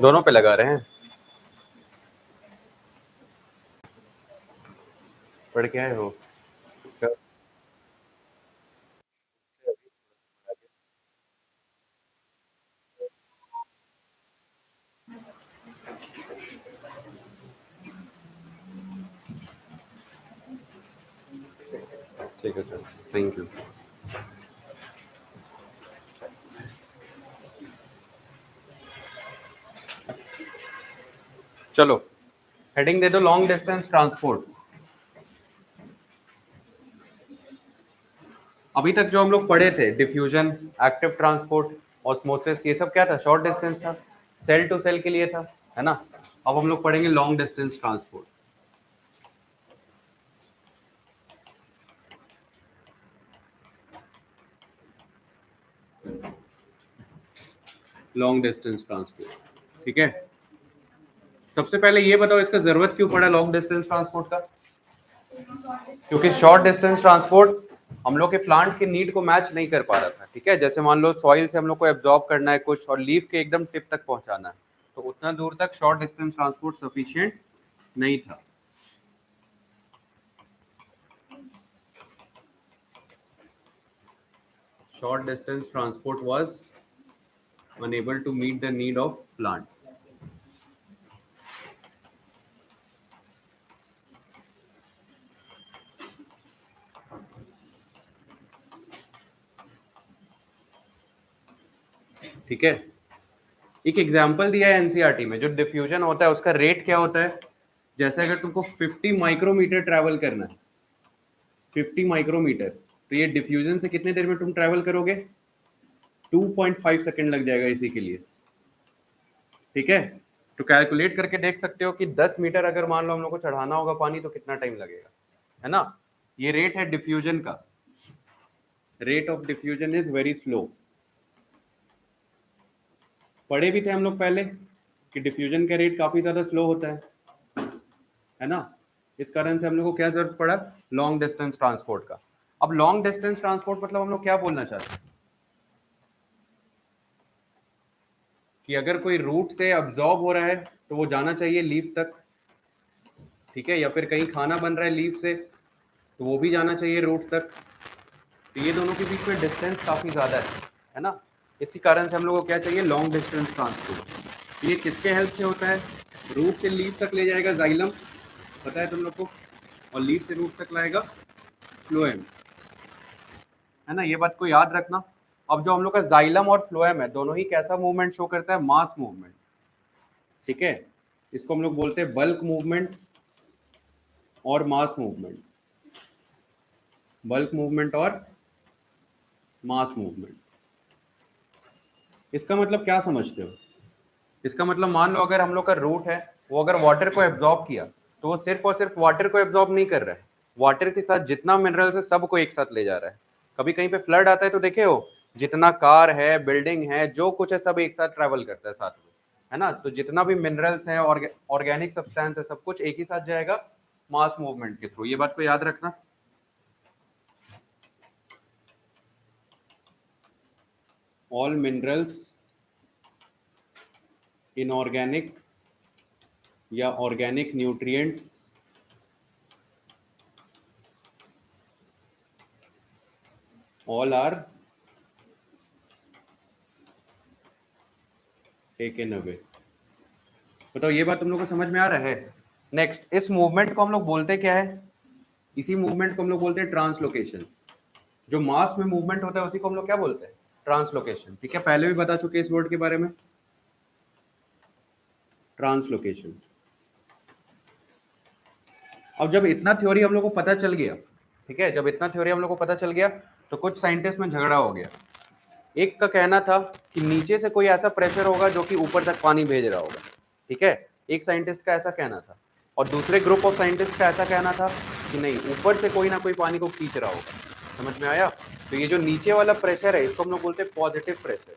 दोनों पे लगा रहे हैं। पढ़ के आए हो? ठीक है सर, थैंक यू। चलो हेडिंग दे दो, लॉन्ग डिस्टेंस ट्रांसपोर्ट। अभी तक जो हम लोग पढ़े थे, डिफ्यूजन, एक्टिव ट्रांसपोर्ट, ऑस्मोसिस, ये सब क्या था? शॉर्ट डिस्टेंस था, सेल टू सेल के लिए था, है ना। अब हम लोग पढ़ेंगे long distance transport. Long distance transport, ठीक है। सबसे पहले ये बताओ, इसका जरूरत क्यों पड़ा लॉन्ग डिस्टेंस ट्रांसपोर्ट का? क्योंकि शॉर्ट डिस्टेंस ट्रांसपोर्ट हम लोग के प्लांट के नीड को मैच नहीं कर पा रहा था, ठीक है। जैसे मान लो सॉइल से हम लोग को एब्जॉर्ब करना है कुछ और लीफ के एकदम टिप तक पहुंचाना है, तो उतना दूर तक शॉर्ट डिस्टेंस ट्रांसपोर्ट सफिशिएंट नहीं था। Short distance transport was unable to meet the need of plant. ठीक है, एक एग्जांपल दिया है एनसीईआरटी में। जो डिफ्यूजन होता है उसका रेट क्या होता है? जैसे अगर तुमको 50 माइक्रोमीटर ट्रैवल करना है, 50 माइक्रोमीटर, तो ये डिफ्यूजन से कितने देर में तुम ट्रैवल करोगे? 2.5 सेकंड लग जाएगा इसी के लिए, ठीक है। तो कैलकुलेट करके देख सकते हो कि 10 मीटर अगर मान लो हम लोग को चढ़ाना होगा पानी, तो कितना टाइम लगेगा, है ना। ये रेट है डिफ्यूजन का। Rate of diffusion is very slow. पढ़े भी थे हम लोग पहले कि डिफ्यूजन का रेट काफी ज्यादा स्लो होता है ना। इस कारण से हम लोग को क्या जरूरत पड़ा? लॉन्ग डिस्टेंस ट्रांसपोर्ट का। अब लॉन्ग डिस्टेंस ट्रांसपोर्ट मतलब हम लोग क्या बोलना चाहते हैं कि अगर कोई रूट से अब्जॉर्ब हो रहा है तो वो जाना चाहिए लीफ तक, ठीक है, या फिर कहीं खाना बन रहा है लीफ से तो वो भी जाना चाहिए रूट तक। तो ये दोनों के बीच में डिस्टेंस काफी ज्यादा है ना। इसी कारण से हम लोग को क्या चाहिए? Long distance transport. ये किसके हेल्प से होता है? रूट से लीफ तक ले जाएगा जाइलम, पता है तुम लोग को, और लीफ से रूट तक लाएगा फ्लोएम, है ना। ये बात को याद रखना। अब जो हम लोग का जाइलम और फ्लोएम है, दोनों ही कैसा मूवमेंट शो करता है? मास मूवमेंट, ठीक है। इसको हम लोग बोलते हैं बल्क मूवमेंट और मास मूवमेंट। बल्क मूवमेंट और मास मूवमेंट। इसका मतलब क्या समझते हो? इसका मतलब मान लो अगर हम लोग का रूट है, वो अगर वाटर को एब्जॉर्ब किया, तो वो सिर्फ और सिर्फ वाटर को एब्जॉर्ब नहीं कर रहा है, वाटर के साथ जितना मिनरल्स है सबको एक साथ ले जा रहा है। कभी कहीं पे फ्लड आता है तो देखे हो, जितना कार है, बिल्डिंग है, जो कुछ है, सब एक साथ ट्रेवल करता है साथ में, है ना। तो जितना भी मिनरल्स है, ऑर्गेनिक सब्सटेंस है, सब कुछ एक ही साथ जाएगा मास मूवमेंट के थ्रू। ये बात को याद रखना। ऑल मिनरल्स, इनऑर्गेनिक या organic nutrients, all are taken away. बताओ ये बात तुम लोग को समझ में आ रहा है? नेक्स्ट, इस मूवमेंट को हम लोग बोलते क्या है? इसी मूवमेंट को हम लोग बोलते हैं ट्रांसलोकेशन। जो मास में मूवमेंट होता है उसी को हम लोग क्या बोलते हैं? ट्रांसलोकेशन, ठीक है। पहले भी बता चुके इस वर्ड के बारे में, ट्रांसलोकेशन। अब जब इतना थ्योरी हम लोग को पता चल गया, ठीक है, जब इतना थ्योरी हम लोग को पता चल गया, तो कुछ साइंटिस्ट में झगड़ा हो गया। एक का कहना था कि नीचे से कोई ऐसा प्रेशर होगा जो कि ऊपर तक पानी भेज रहा होगा, ठीक है। एक साइंटिस्ट का ऐसा कहना था, और दूसरे ग्रुप ऑफ साइंटिस्ट का ऐसा कहना था कि नहीं, ऊपर से कोई ना कोई पानी को खींच रहा होगा। समझ में आया? तो ये जो नीचे वाला प्रेशर है, इसको हम लोग बोलते हैं पॉजिटिव प्रेशर,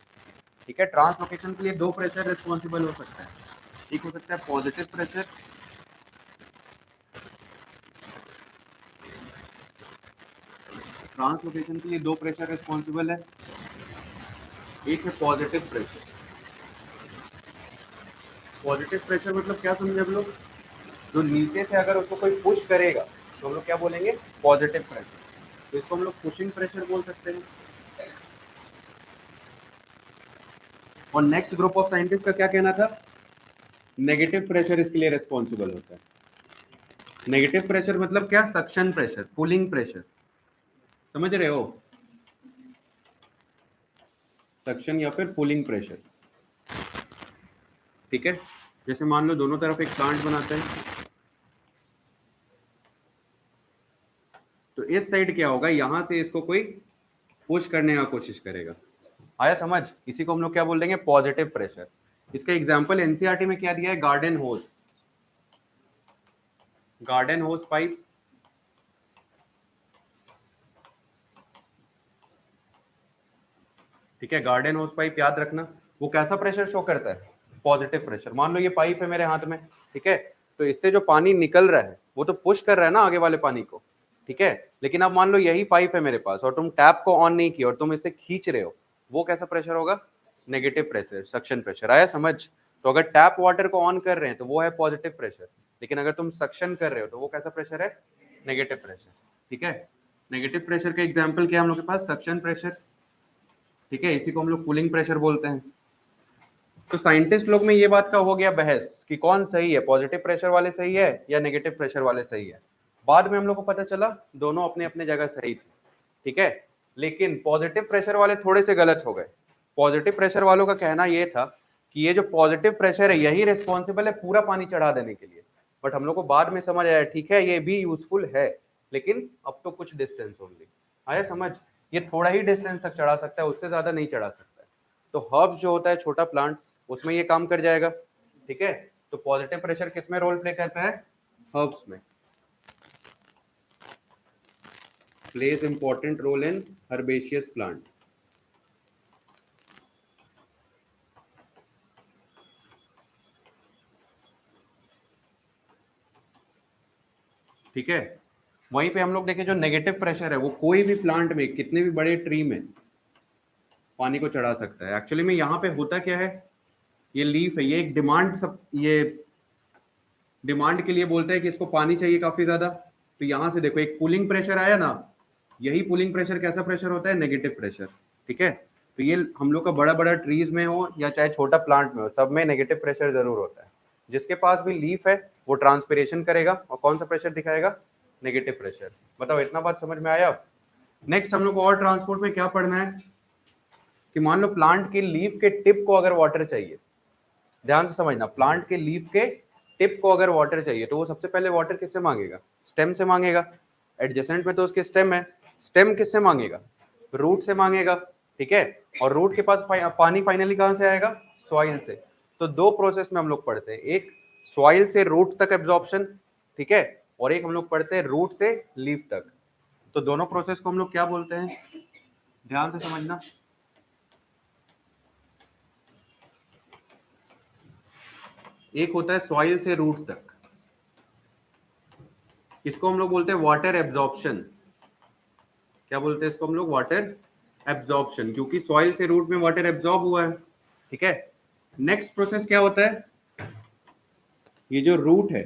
ठीक है। ट्रांसलोकेशन के लिए दो प्रेशर रिस्पॉन्सिबल हो सकता है। एक हो सकता है पॉजिटिव प्रेशर, ट्रांसलोकेशन के लिए दो प्रेशर रिस्पॉन्सिबल है। एक है पॉजिटिव प्रेशर, पॉजिटिव प्रेशर मतलब क्या समझे हम लोग? जो नीचे से अगर उसको कोई पुश करेगा तो हम लोग क्या बोलेंगे? Positive pressure. तो इसको हम लोग पुशिंग प्रेशर बोल सकते हैं। और नेक्स्ट ग्रुप ऑफ साइंटिस्ट का क्या कहना था? नेगेटिव प्रेशर इसके लिए रिस्पॉन्सिबल होता है। नेगेटिव प्रेशर मतलब क्या? सक्शन प्रेशर, पुलिंग प्रेशर, समझ रहे हो? सक्शन या फिर पुलिंग प्रेशर, ठीक है। जैसे मान लो दोनों तरफ एक प्लांट बनाते हैं, तो इस साइड क्या होगा? यहां से इसको कोई पुश करने का कोशिश करेगा। आया समझ? इसी को हम लोग क्या बोल देंगे? Positive pressure. इसका एग्जांपल एनसीईआरटी में क्या दिया है? गार्डन होज, गार्डन होज पाइप, ठीक है। गार्डन होज पाइप याद रखना, वो कैसा प्रेशर शो करता है? Positive pressure. मान लो ये पाइप है मेरे हाथ में, ठीक है, तो इससे जो पानी निकल रहा है वो तो पुश कर रहा है ना आगे वाले पानी को, ठीक है। लेकिन अब मान लो यही पाइप है मेरे पास और तुम टैप को ऑन नहीं किया और तुम इसे खींच रहे हो, वो कैसा प्रेशर होगा? Negative pressure, suction pressure. आया समझ? तो अगर टैप वाटर को ऑन कर रहे हैं तो वो है पॉजिटिव प्रेशर, लेकिन अगर तुम सक्शन कर रहे हो तो वो कैसा प्रेशर है? नेगेटिव प्रेशर, ठीक है। नेगेटिव प्रेशर का एग्जाम्पल क्या है हम लोग के पास? सक्शन प्रेशर, ठीक है। इसी को हम लोग कूलिंग प्रेशर बोलते हैं। तो साइंटिस्ट लोग में ये बात का हो गया बहस कि कौन सही है, पॉजिटिव प्रेशर वाले सही है या नेगेटिव प्रेशर वाले सही है। बाद में हम लोग को पता चला दोनों अपने अपने जगह सही थे, ठीक है। लेकिन पॉजिटिव प्रेशर वाले थोड़े से गलत हो गए। पॉजिटिव प्रेशर वालों का कहना ये था कि ये जो पॉजिटिव प्रेशर है यही रिस्पॉन्सिबल है पूरा पानी चढ़ा देने के लिए। बट हम लोग को बाद में समझ आया ठीक है ये भी यूजफुल है, लेकिन अब तो कुछ डिस्टेंस ओनली। आया समझ? ये थोड़ा ही डिस्टेंस तक चढ़ा सकता है, उससे ज्यादा नहीं चढ़ा सकता है। तो हर्ब्स जो होता है छोटा प्लांट्स, उसमें ये काम कर जाएगा, ठीक है। तो पॉजिटिव प्रेशर किस में रोल प्ले करता है? हर्ब्स में। Plays important role in herbaceous plant. ठीक है। वहीं पे हम लोग देखें जो नेगेटिव प्रेशर है वो कोई भी प्लांट में, कितने भी बड़े ट्री में पानी को चढ़ा सकता है। एक्चुअली में यहाँ पे होता क्या है, ये लीफ है, ये एक डिमांड, सब ये डिमांड के लिए बोलता है कि इसको पानी चाहिए काफी ज्यादा। तो यहाँ से देखो एक पुलिंग प्रेशर आया ना, यही पुलिंग प्रेशर कैसा प्रेशर होता है? नेगेटिव प्रेशर, ठीक है। तो ये हम लोग का बड़ा बड़ा ट्रीज में हो या चाहे छोटा प्लांट में हो, सब में नेगेटिव प्रेशर जरूर होता है। जिसके पास भी लीफ है वो ट्रांसपिरेशन करेगा और कौन सा प्रेशर दिखाएगा? Negative pressure. बताओ इतना बात समझ में आया? नेक्स्ट हम लोग को और ट्रांसपोर्ट में क्या पढ़ना है कि मान लो प्लांट के लीफ के टिप को अगर वाटर चाहिए, ध्यान से समझना, प्लांट के लीफ के टिप को अगर वाटर चाहिए तो वो सबसे पहले वाटर किससे मांगेगा? स्टेम से मांगेगा। एडजेसेंट में तो उसके स्टेम है, स्टेम किससे मांगेगा? रूट से मांगेगा, ठीक है। और रूट के पास पानी फाइनली कहां से आएगा? सॉइल से। तो दो प्रोसेस में हम लोग पढ़ते हैं, एक सॉइल से रूट तक एब्जॉर्प्शन, ठीक है, और एक हम लोग पढ़ते हैं रूट से लीफ तक। तो दोनों प्रोसेस को हम लोग क्या बोलते हैं? ध्यान से समझना। एक होता है सॉइल से रूट तक, इसको हम लोग बोलते हैं वाटर एब्जॉर्प्शन। क्या बोलते हैं इसको हम लोग? वाटर एब्जॉर्प्शन, क्योंकि सॉइल से रूट में वाटर एब्जॉर्ब हुआ है, ठीक है। नेक्स्ट प्रोसेस क्या होता है? ये जो रूट है,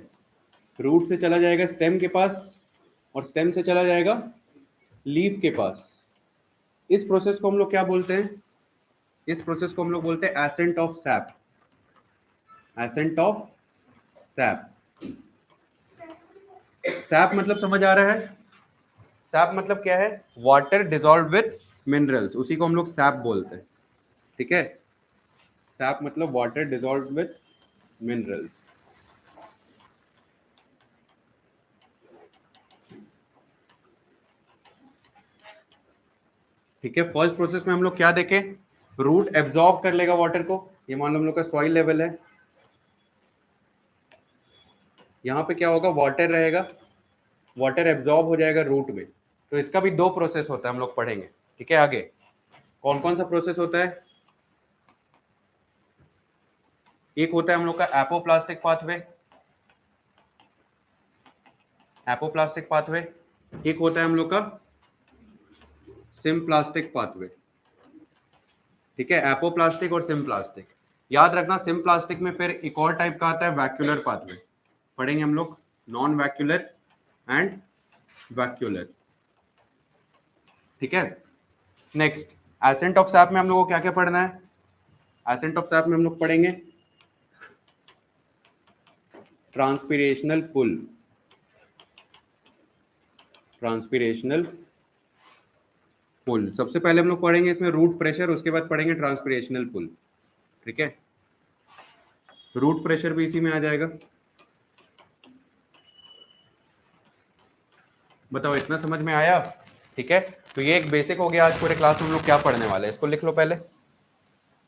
रूट से चला जाएगा स्टेम के पास और स्टेम से चला जाएगा लीफ के पास। इस प्रोसेस को हम लोग क्या बोलते हैं? इस प्रोसेस को हम लोग बोलते हैं ascent of SAP. Ascent of SAP. SAP मतलब समझ आ रहा है? सैप मतलब क्या है? वाटर डिजॉल्व विथ मिनरल्स, उसी को हम लोग सैप बोलते हैं, ठीक है। सैप मतलब वाटर डिजॉल्व विथ मिनरल्स। ठीक है। फर्स्ट प्रोसेस में हम लोग क्या देखें? रूट एब्जॉर्ब कर लेगा वाटर को। ये मान लो हम लोग का सॉइल लेवल है, यहाँ पे क्या होगा? वाटर रहेगा, वाटर एब्जॉर्ब हो जाएगा रूट में। तो इसका भी दो प्रोसेस होता है, हम लोग पढ़ेंगे, ठीक है। आगे कौन कौन सा प्रोसेस होता है? एक होता है हम लोग का एपोप्लास्टिक पाथवे, एपोप्लास्टिक पाथवे। एक होता है हम लोग का सिम्प्लास्टिक पाथवे, ठीक है। एपोप्लास्टिक और सिम्प्लास्टिक। याद रखना सिम प्लास्टिक में फिर एक और टाइप का आता है वैक्यूलर पाथवे, पढ़ेंगे हम लोग नॉन वैक्यूलर एंड वैक्यूलर, ठीक है। नेक्स्ट एसेंट ऑफ सैप में हम लोग को क्या क्या पढ़ना है? एसेंट ऑफ सैप में हम लोग पढ़ेंगे ट्रांसपिरेशनल पुल, ट्रांसपिरेशनल पुल सबसे पहले हम लोग पढ़ेंगे इसमें रूट प्रेशर, उसके बाद पढ़ेंगे ट्रांसपिरेशनल पुल, ठीक है। रूट प्रेशर भी इसी में आ जाएगा। बताओ इतना समझ में आया? ठीक है, तो ये एक बेसिक हो गया। आज पूरे क्लास में हम लोग क्या पढ़ने वाले हैं इसको लिख लो पहले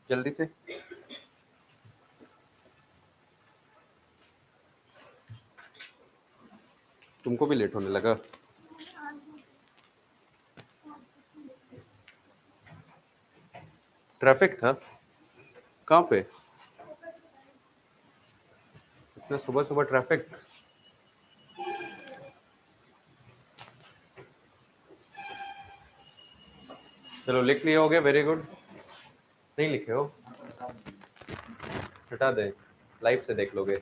जल्दी से। तुमको भी लेट होने लगा? ट्रैफिक था कहाँ पे इतना सुबह सुबह ट्रैफिक? चलो लिख लिए होगे, वेरी गुड। नहीं लिखे हो हटा दे, लाइव से देख लोगे।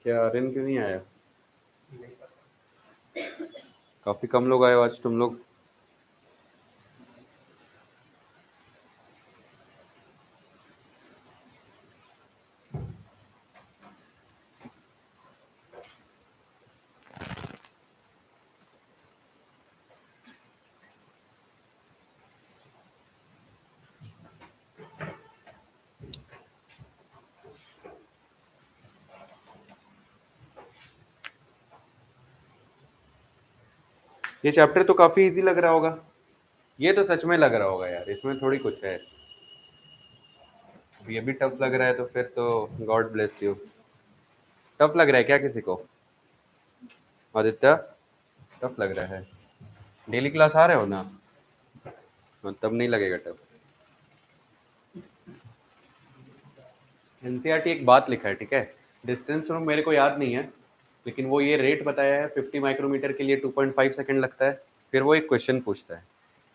क्या आर्यन क्यों नहीं आया? काफी कम लोग आए हो आज तुम लोग। ये चैप्टर तो काफी इजी लग रहा होगा, ये तो सच में लग रहा होगा यार, इसमें थोड़ी कुछ है। ये भी टफ लग रहा है तो फिर तो गॉड ब्लेस यू। टफ लग रहा है क्या किसी को? आदित्य टफ लग रहा है? डेली क्लास आ रहे हो ना? तब नहीं लगेगा टफ। एनसीईआरटी एक बात लिखा है, ठीक है, डिस्टेंस तो मेरे को याद नहीं है, लेकिन वो ये रेट बताया है 50 माइक्रोमीटर के लिए 2.5 सेकंड लगता है। फिर वो एक क्वेश्चन पूछता है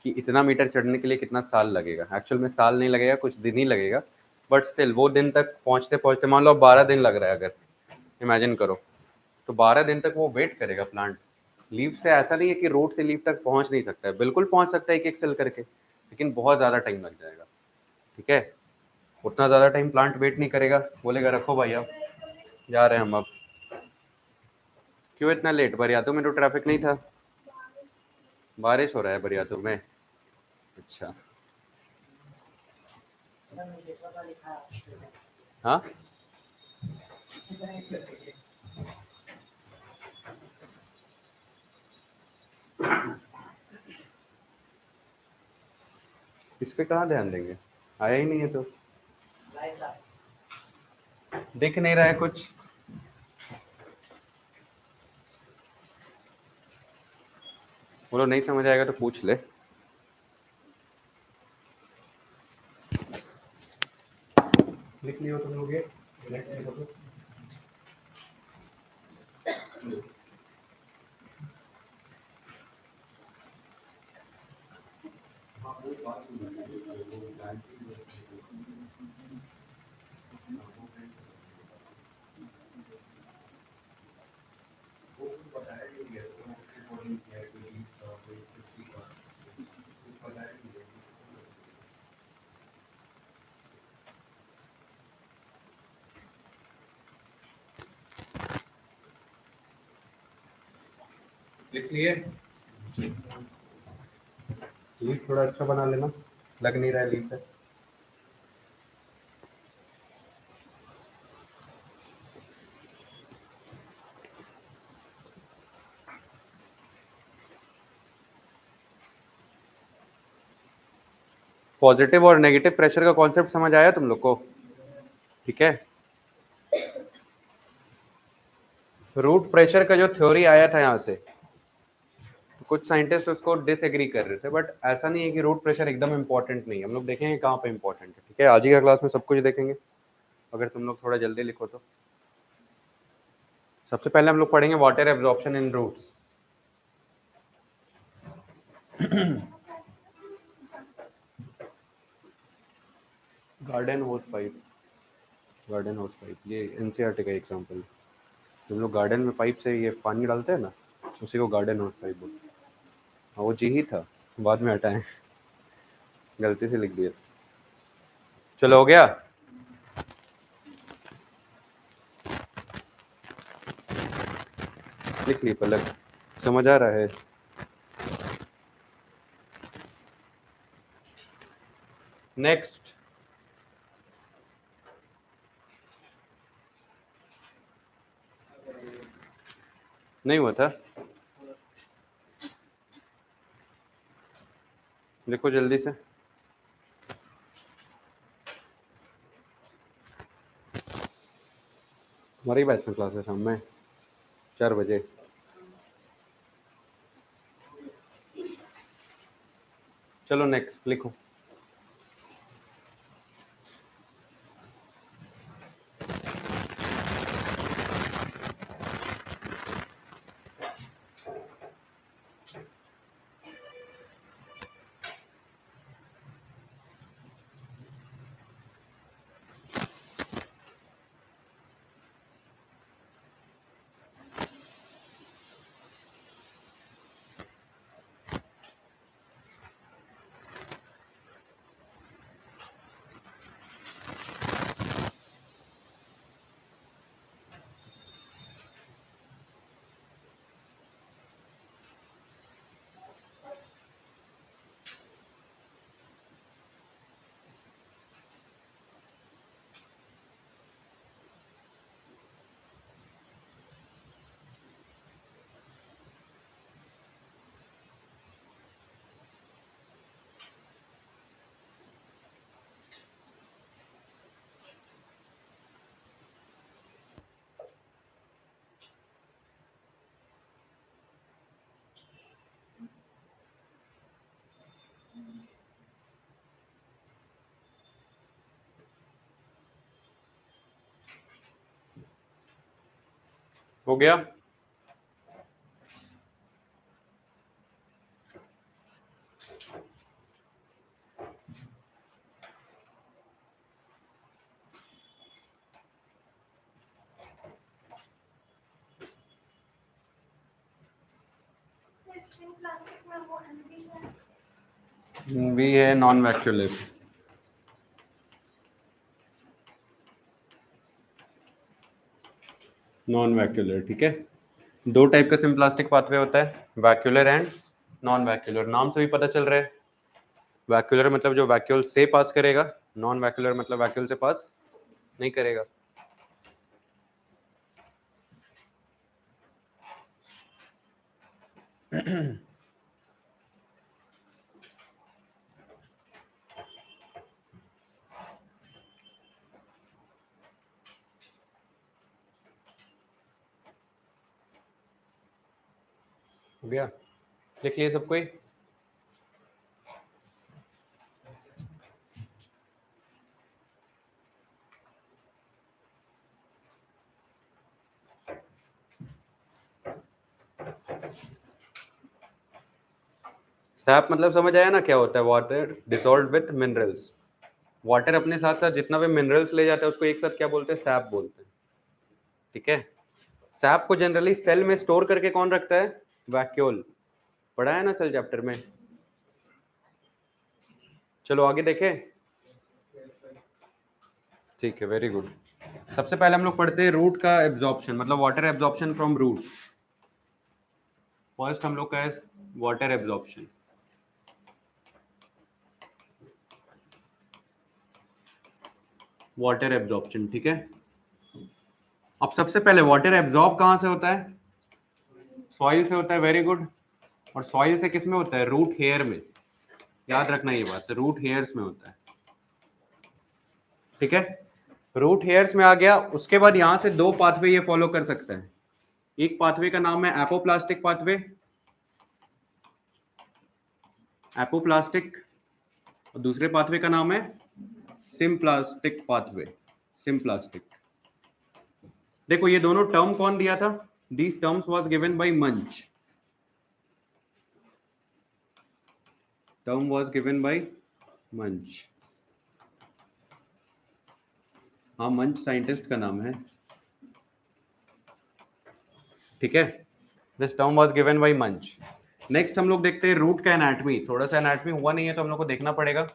कि इतना मीटर चढ़ने के लिए कितना साल लगेगा। एक्चुअल में साल नहीं लगेगा, कुछ दिन ही लगेगा, बट स्टिल वो दिन तक पहुंचते पहुंचते मान लो 12 दिन लग रहा है अगर, इमेजिन करो, तो 12 दिन तक वो वेट करेगा प्लांट। लीव से ऐसा नहीं है कि रोड से लीव तक पहुंच नहीं सकता है, बिल्कुल पहुंच सकता है एक एक सेल करके, लेकिन बहुत ज़्यादा टाइम लग जाएगा, ठीक है। उतना ज़्यादा टाइम प्लांट वेट नहीं करेगा, बोलेगा रखो भाई अब जा रहे हैं हम अब। क्यों इतना लेट? बरियातों में तो ट्रैफिक नहीं था, बारिश हो रहा है बरियातों में। अच्छा हाँ, इस पे कहाँ ध्यान देंगे, आया ही नहीं है तो दिख नहीं रहा है कुछ। बोलो नहीं समझ आएगा तो पूछ ले। लिख लियो तुम लोग ये। लिख लिए? लीफ थोड़ा अच्छा बना लेना, लग नहीं रहा है लीफ है। पॉजिटिव और नेगेटिव प्रेशर का कॉन्सेप्ट समझ आया तुम लोग को? ठीक है। रूट प्रेशर का जो थ्योरी आया था यहाँ से, तो कुछ साइंटिस्ट उसको डिसएग्री कर रहे थे, बट ऐसा नहीं है कि रूट प्रेशर एकदम इंपॉर्टेंट नहीं है। हम लोग देखेंगे कहाँ पे इंपॉर्टेंट है। ठीक है, आज ही का क्लास में सब कुछ देखेंगे, अगर तुम लोग थोड़ा जल्दी लिखो तो। सबसे पहले हम लोग पढ़ेंगे water absorption in roots. Garden hose pipe, garden hose pipe ये एनसीईआरटी का एग्जांपल। तुम लोग गार्डन में पाइप से ये पानी डालते हैं ना, उसी को गार्डन होस पाइप बोलते हैं। हाँ, वो जी ही था, बाद में हटाएं, गलती से लिख दिया। चलो, हो गया? लिख ली पलक? समझ आ रहा है? नेक्स्ट, नहीं हुआ था? देखो जल्दी से। हमारी बैच में क्लास है शाम में 4 बजे। चलो नेक्स्ट लिखो। हो गया? वी है नॉन वैक्यूलर। नॉन वैक्यूलर, ठीक है। दो टाइप का सिम्प्लास्टिक पाथवे होता है, वैक्यूलर एंड नॉन वैक्यूलर। नाम से भी पता चल रहा है, वैक्यूलर मतलब जो वैक्यूल से पास करेगा, नॉन वैक्यूलर मतलब वैक्यूल से पास नहीं करेगा। हो गया? लिख लिए सब कोई? सैप मतलब समझ आया ना क्या होता है? Water dissolved with minerals. Water अपने साथ साथ जितना भी मिनरल्स ले जाता है उसको एक साथ क्या बोलते हैं? सैप बोलते हैं। ठीक है। सैप को जनरली सेल में स्टोर करके कौन रखता है? वैक्यूल। पढ़ा है ना सेल चैप्टर में? चलो आगे देखें। ठीक है, वेरी गुड। सबसे पहले हम लोग पढ़ते हैं रूट का एब्जॉर्प्शन, मतलब water absorption from root. First हम लोग का है वाटर एब्जॉर्प्शन। वाटर एब्जॉर्प्शन, ठीक है। अब सबसे पहले वाटर एब्जॉर्ब कहां से होता है? सॉइल से होता है, वेरी गुड। और सॉइल से किस में होता है? रूट हेयर में। याद रखना ये बात, रूट हेयर्स में होता है, ठीक है। रूट हेयर्स में आ गया। उसके बाद यहां से दो पाथवे ये फॉलो कर सकता है। एक पाथवे का नाम है एपोप्लास्टिक पाथवे, एपोप्लास्टिक, और दूसरे पाथवे का नाम है सिम्प्लास्टिक पाथवे, सिम्प्लास्टिक। देखो ये दोनों टर्म कौन दिया था? These terms was given bye मंच, टर्म वाज गिवन बाय मंच। हाँ, मंच साइंटिस्ट का नाम है, ठीक है। This term was given bye मंच। नेक्स्ट हम लोग देखते हैं रूट का एनाटमी। थोड़ा सा एनाटमी हुआ नहीं है तो हम लोग को देखना पड़ेगा।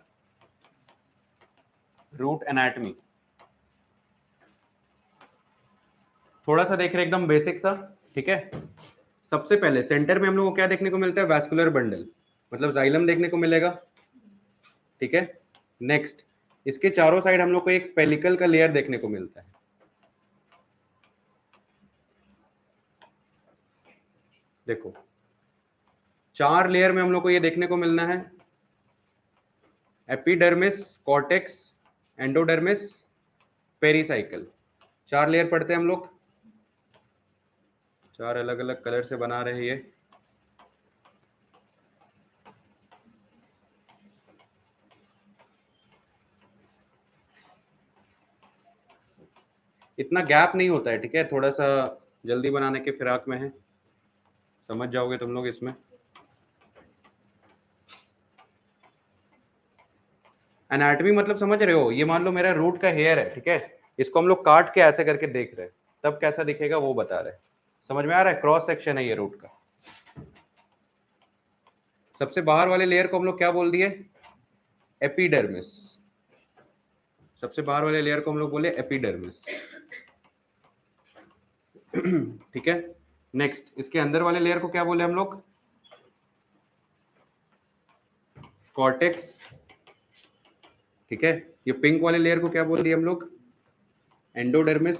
रूट एनाटमी थोड़ा सा देख रहे हैं, एकदम बेसिक सा, ठीक है। सबसे पहले सेंटर में हम लोग को क्या देखने को मिलता है? वैस्कुलर बंडल, मतलब जाइलम देखने को मिलेगा, ठीक है। नेक्स्ट इसके चारों साइड हम लोग को एक पेलिकल का लेयर देखने को मिलता है। देखो चार लेयर में हम लोग को ये देखने को मिलना है, एपिडर्मिस, कॉर्टेक्स, एंडोडर्मिस, पेरिसाइकल। चार लेयर पढ़ते हैं हम लोग, चार अलग अलग कलर से बना रहे हैं ये। इतना गैप नहीं होता है, ठीक है, थोड़ा सा जल्दी बनाने के फिराक में है, समझ जाओगे तुम लोग इसमें। एनाटॉमी मतलब समझ रहे हो? ये मान लो मेरा रूट का हेयर है, ठीक है, इसको हम लोग काट के ऐसे करके देख रहे हैं, तब कैसा दिखेगा वो बता रहे हैं। समझ में आ रहा है? क्रॉस सेक्शन है ये रूट का। सबसे बाहर वाले लेयर को हम लोग क्या बोल दिए? एपिडर्मिस। सबसे बाहर वाले लेयर को हम लोग बोले एपिडर्मिस, ठीक है। नेक्स्ट इसके अंदर वाले लेयर को क्या बोले हम लोग? कॉर्टेक्स, ठीक है। ये पिंक वाले लेयर को क्या बोल दिए हम लोग? Endodermis,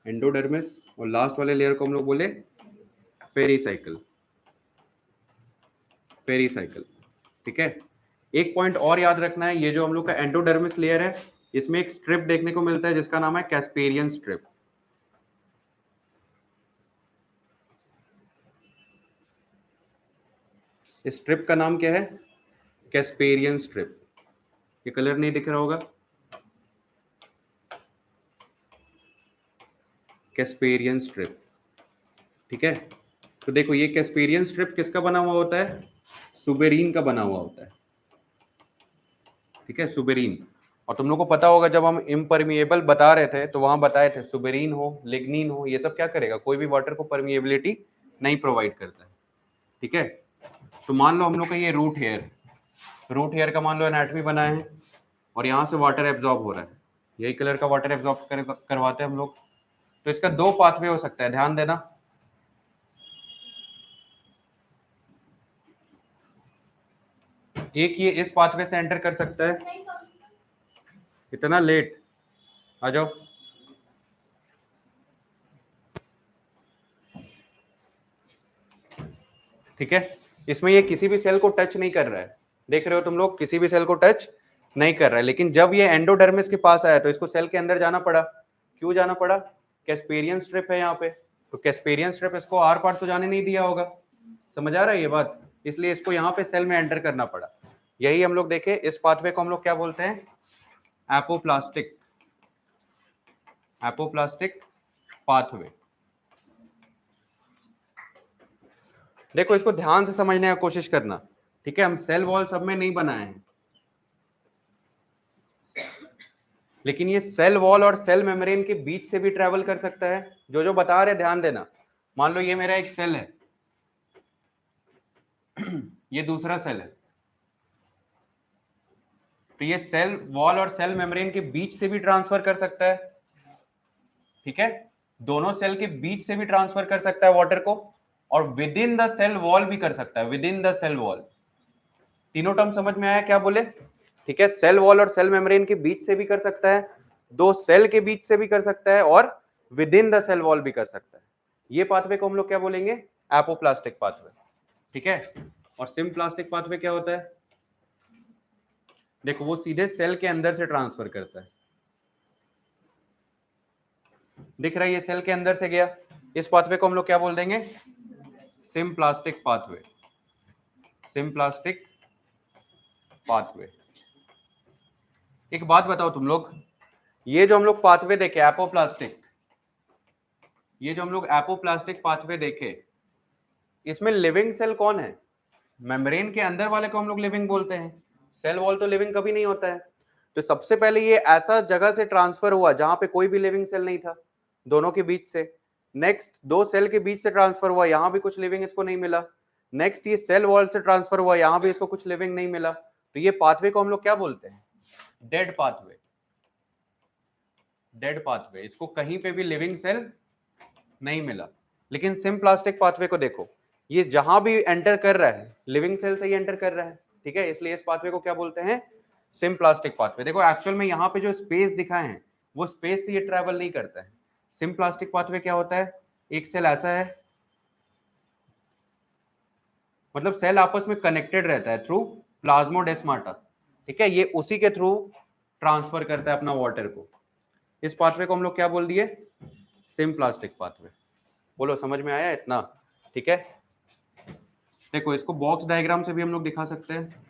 endodermis. और लास्ट वाले लेयर को हम लोग बोले पेरिसाइकल, पेरिसाइकल, ठीक है। एक पॉइंट और याद रखना है, ये जो हम लोग का एंडोडर्मिस लेयर है, इसमें एक स्ट्रिप देखने को मिलता है जिसका नाम है कैस्पेरियन स्ट्रिप। इस स्ट्रिप का नाम क्या है? Casparian strip. ये कलर नहीं दिख रहा होगा, कैस्पेरियन स्ट्रिप, ठीक है। तो देखो ये कैस्पेरियन स्ट्रिप किसका बना हुआ होता है? सुबेरीन का बना हुआ होता है, ठीक है, सुबेरीन। और तुम लोग को पता होगा जब हम इम्परमिएबल बता रहे थे तो वहां बताए थे सुबेरीन हो, लिग्निन हो, ये सब क्या करेगा? कोई भी वाटर को परमिएबिलिटी नहीं प्रोवाइड करता है, ठीक है। तो मान लो हम लोग का ये रूट हेयर, रूट हेयर का मान लो एनाटॉमी बना है और यहाँ से वाटर एब्जॉर्ब हो रहा है, यही कलर का वाटर एब्जॉर्ब करवाते हैं हम लोग। तो इसका दो पाथवे हो सकता है, ध्यान देना। एक ये इस पाथवे से एंटर कर सकता है, इतना लेट, आ जाओ। ठीक है, इसमें ये किसी भी सेल को टच नहीं कर रहा है, देख रहे हो तुम लोग, किसी भी सेल को टच नहीं कर रहा है। लेकिन जब ये एंडोडर्मिस के पास आया तो इसको सेल के अंदर जाना पड़ा। क्यों जाना पड़ा? कैस्पेरियन स्ट्रिप है यहाँ पे, तो कैस्पेरियन स्ट्रिप इसको आर पार तो जाने नहीं दिया होगा। समझ आ रहा है ये बात? इसलिए इसको यहाँ पे सेल में एंटर करना पड़ा। यही हम लोग देखे, इस पाथवे को हम लोग क्या बोलते हैं? Apoplastic, apoplastic pathway. देखो इसको ध्यान से समझने का कोशिश करना, ठीक है। हम सेल वॉल सब में नहीं बनाए हैं, लेकिन ये सेल वॉल और सेल मेम्ब्रेन के बीच से भी ट्रेवल कर सकता है। जो जो बता रहे ध्यान देना। मान लो ये मेरा एक सेल है, ये दूसरा सेल है, तो ये सेल वॉल और सेल मेम्ब्रेन के बीच से भी ट्रांसफर कर सकता है, ठीक है। दोनों सेल के बीच से भी ट्रांसफर कर सकता है वाटर को, और within the cell wall भी कर सकता है, within the cell wall. तीनों टर्म समझ में आया क्या बोले? ठीक है, सेल वॉल और सेल मेम्ब्रेन के बीच से भी कर सकता है, दो सेल के बीच से भी कर सकता है, और within the cell wall भी कर सकता है। ये पाथवे को हम लोग क्या बोलेंगे? Apoplastic pathway. ठीक है, और सिम्प्लास्टिक पाथवे क्या होता है? देखो वो सीधे सेल के अंदर से ट्रांसफर करता है। दिख रहा है ये सेल के अंदर से गया, इस पाथवे को हम लोग क्या बोल देंगे? Symplastic pathway. Symplastic pathway. एक बात बताओ तुम लोग, ये जो हम लोग पाथवे देखे एपोप्लास्टिक, ये जो हम लोग एपोप्लास्टिक पाथवे देखे, इसमें लिविंग सेल कौन है? मेम्ब्रेन के अंदर वाले को हम लोग लिविंग बोलते हैं, सेल वॉल तो लिविंग कभी नहीं होता है। तो सबसे पहले ये ऐसा जगह से ट्रांसफर हुआ जहां पे कोई भी लिविंग सेल नहीं था, दोनों के बीच से। नेक्स्ट दो सेल के बीच से ट्रांसफर हुआ, यहां भी कुछ लिविंग इसको नहीं मिला। नेक्स्ट ये सेल वॉल से ट्रांसफर हुआ, यहां भी इसको कुछ लिविंग नहीं मिला। तो ये पाथवे को हम लोग क्या बोलते हैं? Dead pathway. डेड पाथवे, इसको कहीं पे भी लिविंग सेल नहीं मिला। लेकिन सिम्प्लास्टिक पाथवे को देखो, ये जहां भी एंटर कर रहा है लिविंग सेल से ही एंटर कर रहा है। ठीक है, इसलिए इस पाथवे को क्या बोलते हैं? Symplastic pathway. देखो एक्चुअल में यहाँ पे जो स्पेस दिखाए हैं वो स्पेस से ये ट्रेवल नहीं करता है। सिम्प्लास्टिक पाथवे क्या होता है? एक सेल ऐसा है, मतलब सेल आपस में कनेक्टेड रहता है थ्रू प्लाज्मोडेस्माटा। ठीक है, ये उसी के थ्रू ट्रांसफर करता है अपना वाटर को। इस पाथवे को हम लोग क्या बोल दिए? Symplastic pathway. बोलो समझ में आया इतना? ठीक है, देखो इसको बॉक्स डायग्राम से भी हम लोग दिखा सकते हैं।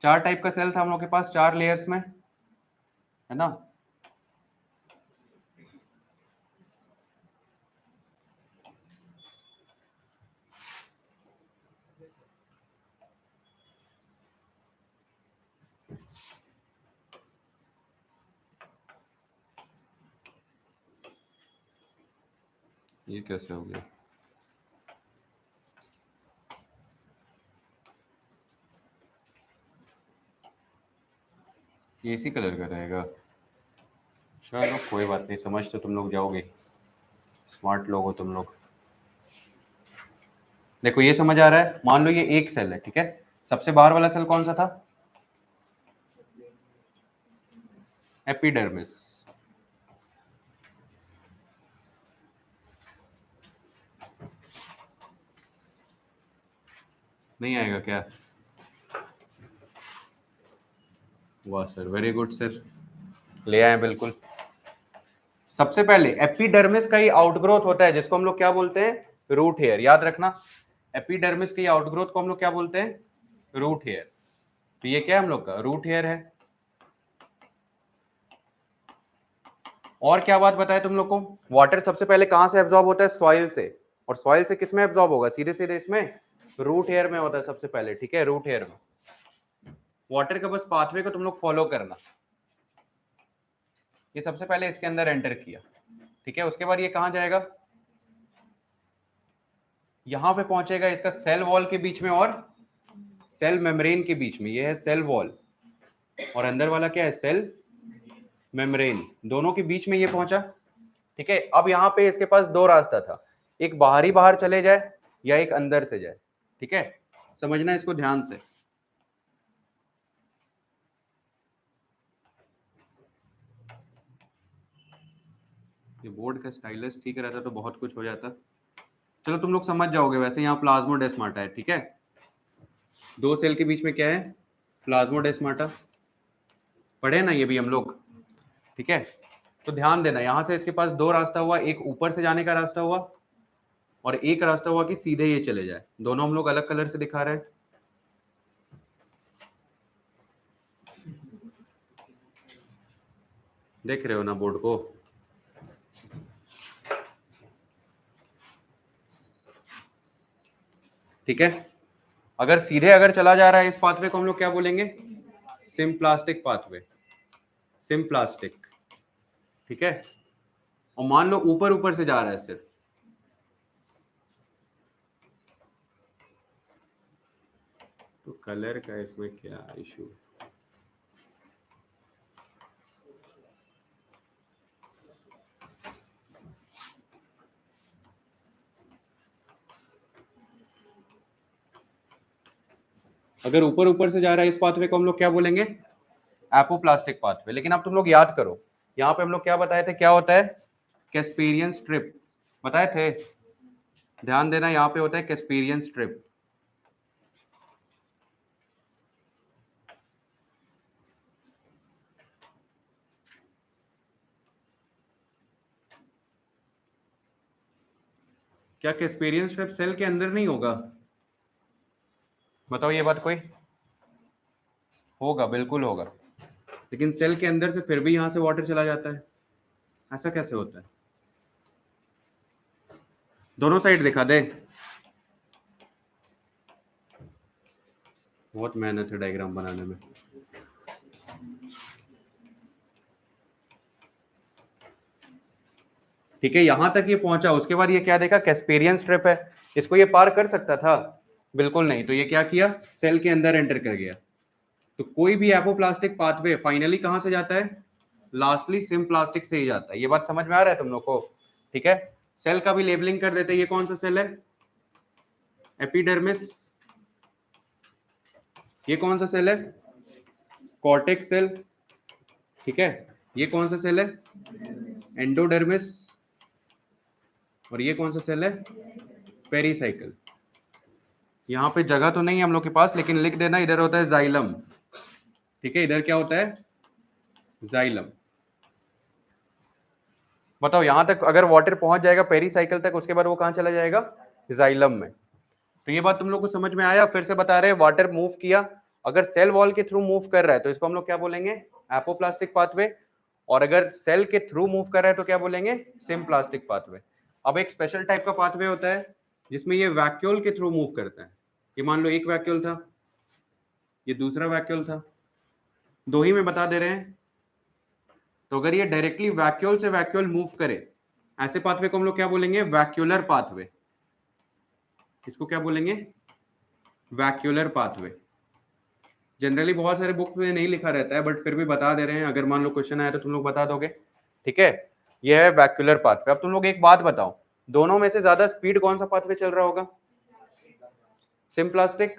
चार टाइप का सेल था हम लोग के पास, चार लेयर्स में, है ना? ये कैसे हो गया? ये इसी कलर का रहेगा? चलो कोई बात नहीं, समझ तो तुम लोग जाओगे, स्मार्ट लोग हो तुम लोग। देखो ये समझ आ रहा है, मान लो ये एक सेल है, ठीक है, सबसे बाहर वाला सेल कौन सा था? एपिडर्मिस। नहीं आएगा क्या? वाह सर, वेरी गुड सर, ले आए बिल्कुल। सबसे पहले एपिडर्मिस का ही आउटग्रोथ होता है जिसको हम लोग क्या बोलते हैं? Root hair. याद रखना, एपिडर्मिस की आउटग्रोथ को हम लोग क्या बोलते हैं? Root hair. तो ये क्या है हम लोग का? रूट हेयर है। और क्या बात बताए तुम लोग को? वाटर सबसे पहले कहां से एब्जॉर्ब होता है? सॉइल से। और सॉइल से किस में एब्जॉर्ब होगा? सीधे सीधे इसमें, रूट हेयर में होता है सबसे पहले। ठीक है, रूट हेयर में। वाटर का बस पाथवे को तुम लोग फॉलो करना। ये सबसे पहले इसके अंदर एंटर किया, ठीक है, उसके बाद ये कहां जाएगा? यहां पे पहुंचेगा इसका सेल वॉल के बीच में और सेल मेम्ब्रेन के बीच में। ये है सेल वॉल, और अंदर वाला क्या है? Cell membrane. दोनों के बीच में ये पहुंचा। ठीक है, अब यहाँ पे इसके पास दो रास्ता था, एक बाहरी बाहर चले जाए या एक अंदर से जाए। ठीक है, समझना इसको ध्यान से। ये बोर्ड का स्टाइलस ठीक रहता तो बहुत कुछ हो जाता। चलो तुम लोग समझ जाओगे, वैसे यहाँ प्लाज्मोडेस्माटा है। ठीक है, दो सेल के बीच में क्या है? प्लाज्मोडेस्माटा। पढ़े ना ये भी हम लोग? ठीक है, तो ध्यान देना, यहां से इसके पास दो रास्ता हुआ, एक ऊपर से जाने का रास्ता हुआ और एक रास्ता हुआ कि सीधे ये चले जाए। दोनों हम लोग अलग कलर से दिखा रहे हैं। देख रहे हो ना बोर्ड को? ठीक है, अगर सीधे अगर चला जा रहा है इस पाथवे को हम लोग क्या बोलेंगे? Symplastic pathway. सिम्प्लास्टिक। ठीक है, और मान लो ऊपर ऊपर से जा रहा है सिर्फ, तो कलर का इसमें क्या इशू? अगर ऊपर ऊपर से जा रहा है इस पाथवे को हम लोग क्या बोलेंगे? Apoplastic pathway. लेकिन अब तुम लोग याद करो, यहाँ पे हम लोग क्या बताए थे, क्या होता है? कैस्पेरियन स्ट्रिप बताए थे। ध्यान देना, यहाँ पे होता है कैस्पेरियन स्ट्रिप। क्या कैस्पेरियन स्ट्रिप सेल के अंदर नहीं होगा? बताओ ये बात कोई। होगा, बिल्कुल होगा, लेकिन सेल के अंदर से फिर भी यहां से वाटर चला जाता है, ऐसा कैसे होता है? दोनों साइड दिखा दे। बहुत मेहनत है डायग्राम बनाने में। ठीक है, यहां तक ये पहुंचा, उसके बाद ये क्या देखा? कैस्पेरियन स्ट्रिप है, इसको ये पार कर सकता था? बिल्कुल नहीं। तो ये क्या किया? सेल के अंदर एंटर कर गया। तो कोई भी एपोप्लास्टिक पाथवे फाइनली कहां से जाता है? लास्टली सिम्प्लास्टिक से ही जाता है। ये बात समझ में आ रहा है तुम लोग को? ठीक है, सेल का भी लेबलिंग कर देते हैं। ये कौन सा सेल है? एपिडर्मिस। ये कौन सा सेल है? Cortex cell. ठीक है, ये कौन सा सेल है? एंडोडर्मिस। और ये कौन सा सेल है? पेरीसाइकिल। यहाँ पे जगह तो नहीं है हम लोग के पास, लेकिन लिख देना, इधर होता है जाइलम। ठीक है, इधर क्या होता है? जाइलम। बताओ, यहां तक अगर वाटर पहुंच जाएगा पेरीसाइकिल तक, उसके बाद वो कहां चला जाएगा? जाइलम में। तो ये बात तुम लोग को समझ में आया? फिर से बता रहे हैं, वाटर मूव किया, अगर सेल वॉल के थ्रू मूव कर रहा है तो इसको हम लोग क्या बोलेंगे? Apoplastic pathway. और अगर सेल के थ्रू मूव कर रहा है तो क्या बोलेंगे? Symplastic pathway. अब एक स्पेशल टाइप का पाथवे होता है जिसमें ये वैक्यूल के थ्रू मूव करता है। ये मान लो एक वैक्यूल था, ये दूसरा वैक्यूल था, दो ही में बता दे रहे हैं। तो अगर ये डायरेक्टली वैक्यूल से वैक्यूल मूव करे, ऐसे पाथवे को हम लोग क्या बोलेंगे? Vacuolar pathway. इसको क्या बोलेंगे? Vacuolar pathway. जनरली बहुत सारे बुक में नहीं लिखा रहता है, बट फिर भी बता दे रहे हैं, अगर मान लो क्वेश्चन आया तो तुम लोग बता दोगे। ठीक है, यह है वैक्यूलर पाथवे। अब तुम लोग एक बात बताओ, दोनों में से ज्यादा स्पीड कौन सा पाथवे चल रहा होगा? सिम्प्लास्टिक।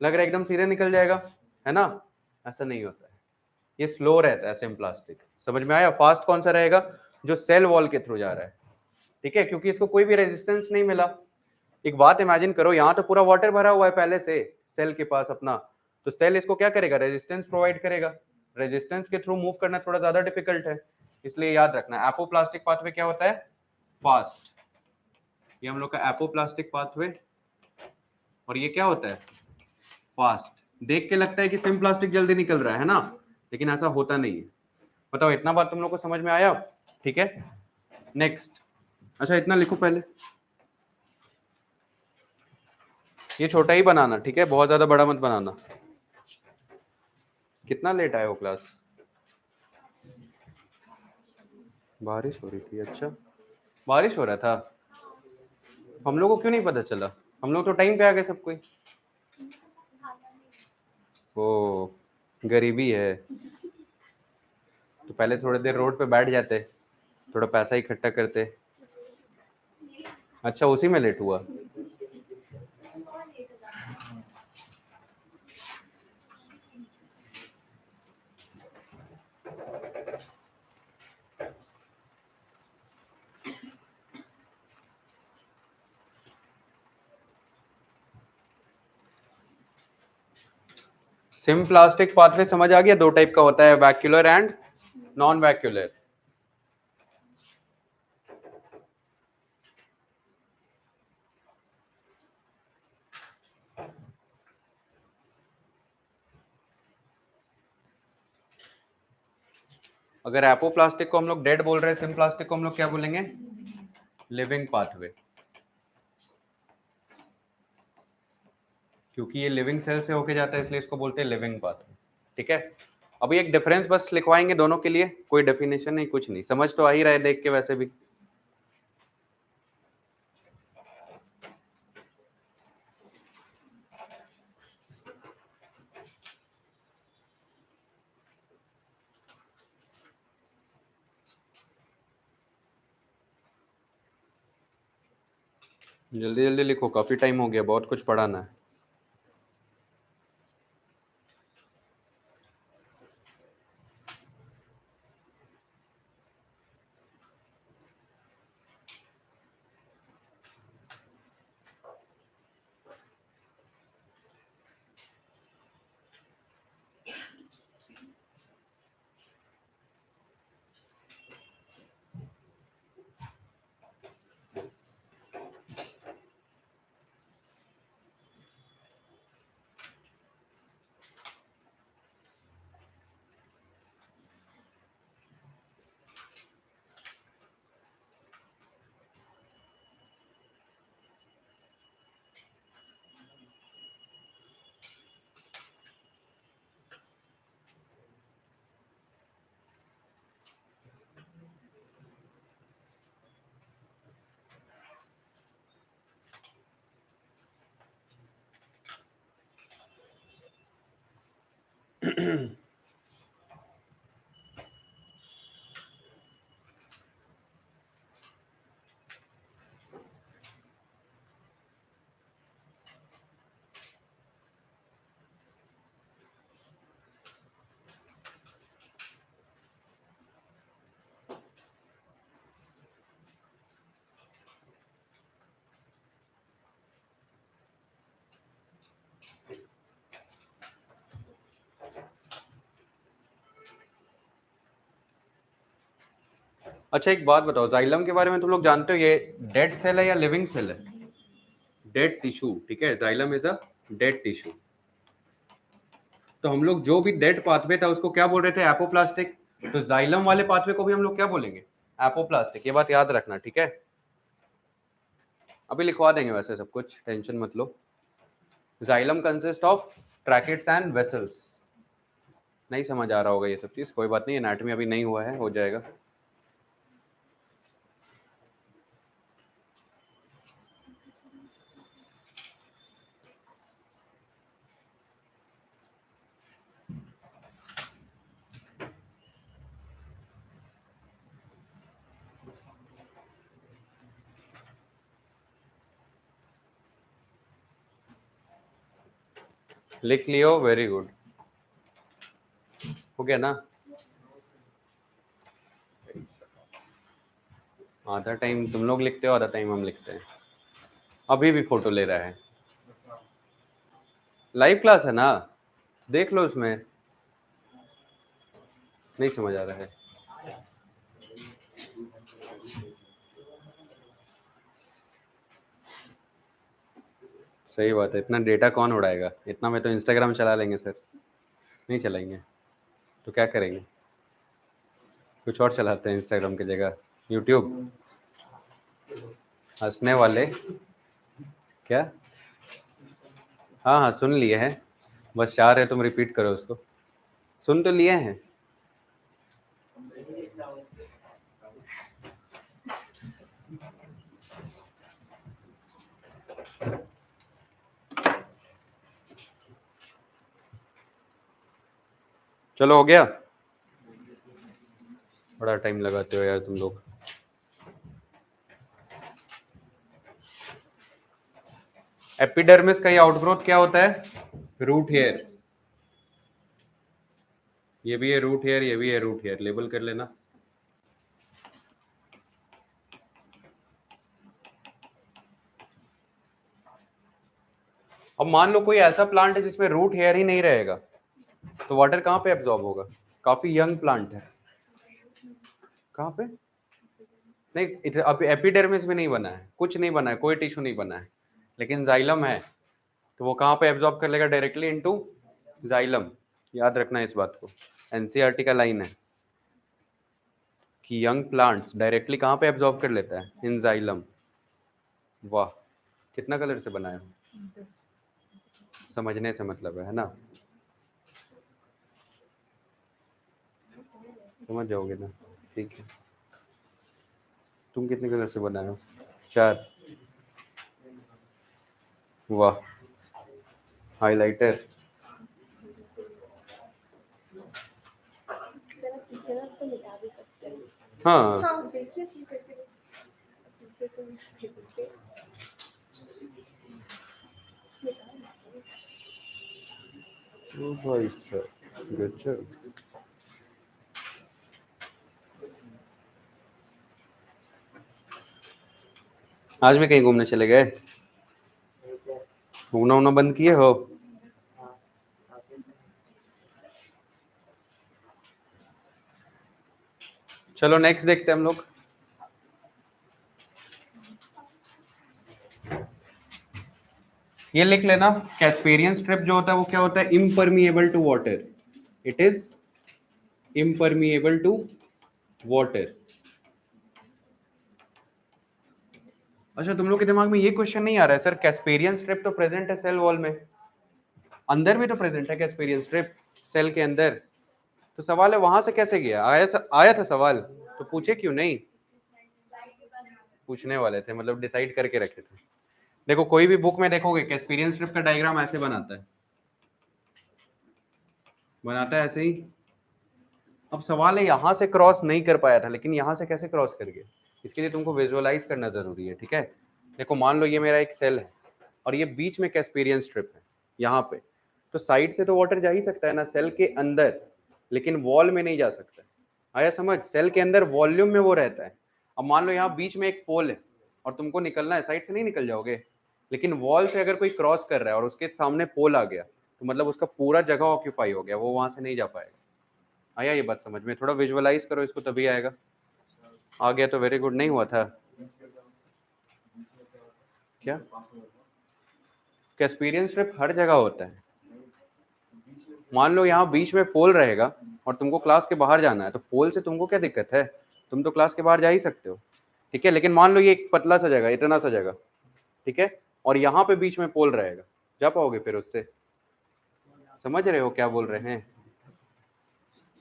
लग रहा है एकदम सीधे निकल जाएगा, है ना? ऐसा नहीं होता है, ये स्लो रहता है सिम्प्लास्टिक। समझ में आया? फास्ट कौन सा रहेगा? जो सेल वॉल के थ्रू जा रहा है। ठीक है, क्योंकि इसको कोई भी रेजिस्टेंस नहीं मिला। एक बात इमेजिन करो, यहाँ तो पूरा वाटर भरा हुआ है पहले से सेल के पास अपना, तो सेल इसको क्या करेगा? रेजिस्टेंस प्रोवाइड करेगा। रेजिस्टेंस के थ्रू मूव करना थोड़ा ज्यादा डिफिकल्ट है, इसलिए याद रखना एपोप्लास्टिक पाथवे क्या होता है? फास्ट। ये हम लोग का एपोप्लास्टिक पाथवे, और ये क्या होता है? फास्ट। देख के लगता है कि सिम्प्लास्टिक जल्दी निकल रहा है ना, लेकिन ऐसा होता नहीं है। बताओ, इतना बात तुम लोग को समझ में आया? ठीक है, नेक्स्ट। अच्छा, इतना लिखो पहले, ये छोटा ही बनाना, ठीक है, बहुत ज्यादा बड़ा मत बनाना। कितना लेट आए हो क्लास? बारिश हो रही थी? अच्छा, बारिश हो रहा था, हम लोग को क्यों नहीं पता चला? हम लोग तो टाइम पे आ गए सब कोई। ओ, गरीबी है। तो पहले थोड़ी देर रोड पे बैठ जाते, थोड़ा पैसा इकट्ठा करते। अच्छा, उसी में लेट हुआ। सिम्प्लास्टिक पाथवे समझ आ गया? दो टाइप का होता है, वैक्यूलर एंड नॉन वैक्यूलर। अगर एपोप्लास्टिक को हम लोग डेड बोल रहे हैं, सिम्प्लास्टिक को हम लोग क्या बोलेंगे? लिविंग पाथवे, क्योंकि ये लिविंग सेल से होके जाता है, इसलिए इसको बोलते हैं लिविंग पाथवे। ठीक है, अभी एक डिफरेंस बस लिखवाएंगे दोनों के लिए, कोई डेफिनेशन नहीं, कुछ नहीं, समझ तो आ ही रहे देख के वैसे भी। जल्दी जल्दी लिखो, काफी टाइम हो गया, बहुत कुछ पढ़ाना है। अच्छा एक बात बताओ, जाइलम के बारे में तुम लोग जानते हो, ये डेड सेल है या लिविंग सेल है? डेड टिश्यू, ठीक है, xylem is a dead tissue. तो हम लोग जो भी डेड पाथवे था उसको क्या बोल रहे थे? एपोप्लास्टिक। तो जाइलम वाले पाथवे को भी हम लोग क्या बोलेंगे? एपोप्लास्टिक। ये बात याद रखना, ठीक है? अभी लिखवा देंगे वैसे सब कुछ, टेंशन मत लो। Xylem consist of tracheids and vessels. नहीं समझ आ रहा होगा ये सब चीज, कोई बात नहीं, एनाटॉमी अभी नहीं हुआ है, हो जाएगा। लिख लियो, वेरी गुड। हो गया ना? आधा टाइम तुम लोग लिखते हो, आधा टाइम हम लिखते हैं। अभी भी फोटो ले रहा है। लाइव क्लास है ना, देख लो उसमें। नहीं समझ आ रहा है? सही बात है, इतना डेटा कौन उड़ाएगा? इतना में तो इंस्टाग्राम चला लेंगे सर। नहीं चलाएंगे तो क्या करेंगे? कुछ और चलाते हैं इंस्टाग्राम की जगह, यूट्यूब। हंसने वाले क्या? हाँ हाँ सुन लिए हैं, बस चाह रहे तुम रिपीट करो उसको। सुन तो लिए हैं। चलो हो गया। बड़ा टाइम लगाते हो यार तुम लोग। एपिडर्मिस का ये आउटग्रोथ क्या होता है? Root hair. ये भी है रूट हेयर, ये भी है रूट हेयर, लेबल कर लेना। अब मान लो कोई ऐसा प्लांट है जिसमें रूट हेयर ही नहीं रहेगा, तो वाटर कहाँ पे एब्जॉर्ब होगा? काफी यंग प्लांट है। कहाँ पे? नहीं, अब एपिडर्मिस भी नहीं बना है, कुछ नहीं बना है, कोई टिश्यू नहीं बना है, लेकिन जाइलम है। तो वो कहाँ पे एब्जॉर्ब कर लेगा? Directly into xylem. याद रखना इस बात को, एनसीईआरटी का लाइन है कि यंग प्लांट्स डायरेक्टली कहाँ पे एब्जॉर्ब कर लेता है? इन जाइलम। वाह, कितना कलर से बनाया? समझने से मतलब है ना? समझ जाओगे ना? ठीक है। तुम कितने कलर से बनाए हो? 4। वाह, हाइलाइटर। हाँ ओ भाई साहब, गजब। आज भी कहीं घूमने चले गए? घूमना उना बंद किए हो? चलो नेक्स्ट देखते हैं हम लोग। ये लिख लेना, कैस्पेरियन स्ट्रिप जो होता है वो क्या होता है? Impermeable to water. It is impermeable to water. अच्छा, तुम लोग के दिमाग में ये क्वेश्चन नहीं आ रहा है सर, कैस्पेरियन स्ट्रिप तो प्रेजेंट है सेल वॉल में, अंदर भी तो प्रेजेंट है कैस्पेरियन स्ट्रिप सेल के अंदर। तो सवाल है वहां से कैसे गया? आया था सवाल, तो पूछे क्यों नहीं? पूछने वाले थे, मतलब डिसाइड करके रखे थे। देखो कोई भी बुक में देखोगे कैस्पेरियन स्ट्रिप का डायग्राम ऐसे बनाता है, बनाता है ऐसे ही। अब सवाल है यहां से क्रॉस नहीं कर पाया था, लेकिन यहां से कैसे क्रॉस कर गए? इसके लिए तुमको विजुअलाइज करना जरूरी है, ठीक है? देखो मान लो ये मेरा एक सेल है और ये बीच में कैस्पेरियन स्ट्रिप है यहाँ पे, तो साइड से तो वाटर जा ही सकता है ना सेल के अंदर, लेकिन वॉल में नहीं जा सकता। आया समझ? सेल के अंदर वॉल्यूम में वो रहता है। अब मान लो यहाँ बीच में एक पोल है और तुमको निकलना है, साइड से नहीं निकल जाओगे, लेकिन वॉल से अगर कोई क्रॉस कर रहा है और उसके सामने पोल आ गया, तो मतलब उसका पूरा जगह ऑक्यूपाई हो गया, वो वहां से नहीं जा पाएगा। आया ये बात समझ में? थोड़ा विजुअलाइज करो इसको, तभी आएगा। आ गया तो वेरी गुड, नहीं हुआ था क्या? एक्सपीरियंस ट्रिप हर जगह होता है। मान लो यहाँ बीच में पोल रहेगा और तुमको क्लास के बाहर जाना है, तो पोल से तुमको क्या दिक्कत है, तुम तो क्लास के बाहर जा ही सकते हो, ठीक है। लेकिन मान लो ये एक पतला सा जगह, इतना सा जगह, ठीक है, और यहाँ पे बीच में पोल रहेगा, जा पाओगे फिर उससे? समझ रहे हो क्या बोल रहे हैं?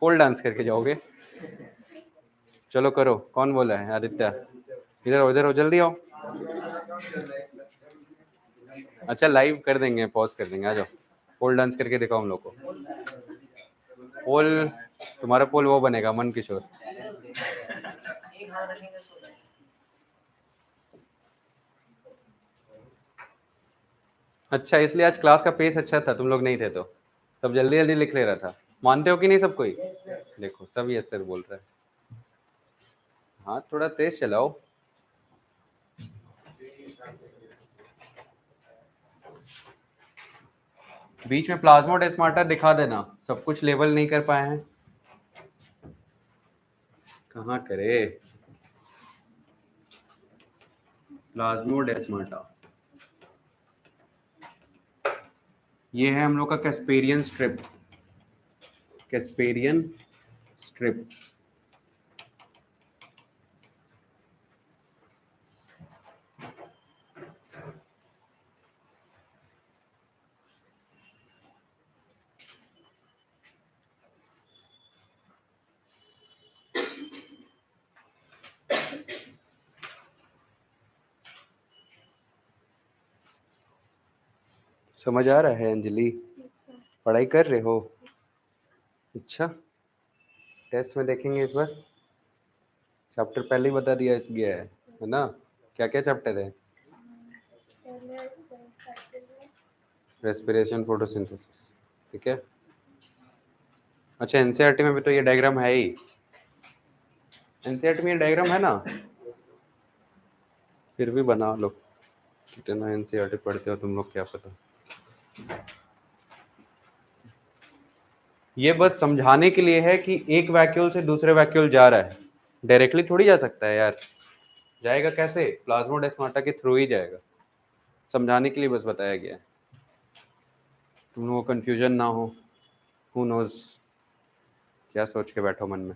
पोल डांस करके जाओगे? चलो करो, कौन बोला है? आदित्य, इधर हो जल्दी आओ। अच्छा लाइव कर देंगे, पॉज कर देंगे, आ जाओ पोल डांस करके दिखाओ हम लोग को। पोल, तुम्हारा पोल वो बनेगा मन किशोर। अच्छा, इसलिए आज क्लास का पेस अच्छा था, तुम लोग नहीं थे तो सब जल्दी जल्दी लिख ले रहा था। मानते हो कि नहीं सब कोई? देखो सब यस सर बोल रहा है। हाँ थोड़ा तेज चलाओ। बीच में प्लाज्मोडेस्माटा दिखा देना, सब कुछ लेबल नहीं कर पाए हैं। कहाँ करे प्लाज्मोडेस्माटा? ये है हम लोग का कैस्पेरियन स्ट्रिप, कैस्पेरियन स्ट्रिप। समझ आ रहा है अंजलि? पढ़ाई कर रहे हो? अच्छा, टेस्ट में देखेंगे इस बार। चैप्टर पहले ही बता दिया गया है ना? क्या क्या चैप्टर है? रेस्पिरेशन, फोटोसिंथेसिस, ठीक है। अच्छा एनसीईआरटी में भी तो ये डायग्राम है ही, एनसीईआरटी में ये डायग्राम है ना, फिर भी बना लो। कितना एनसीईआरटी पढ़ते हो तुम लोग क्या पता। ये बस समझाने के लिए है कि एक वैक्यूल से दूसरे वैक्यूल जा रहा है, डायरेक्टली थोड़ी जा सकता है यार। जाएगा कैसे? प्लाज्मोडेस्माटा के थ्रू ही जाएगा। समझाने के लिए बस बताया गया है, तुम लोगों को कंफ्यूजन ना हो। हु नोज क्या सोच के बैठो मन में।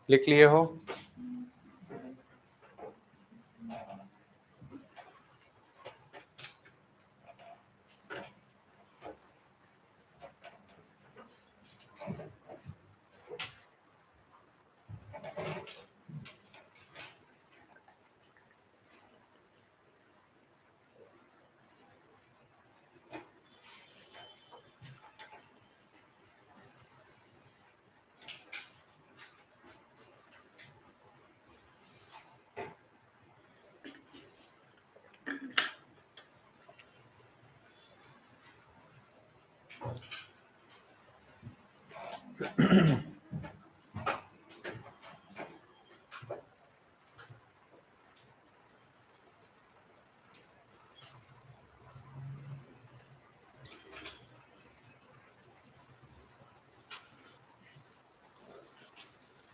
लिख लिए हो?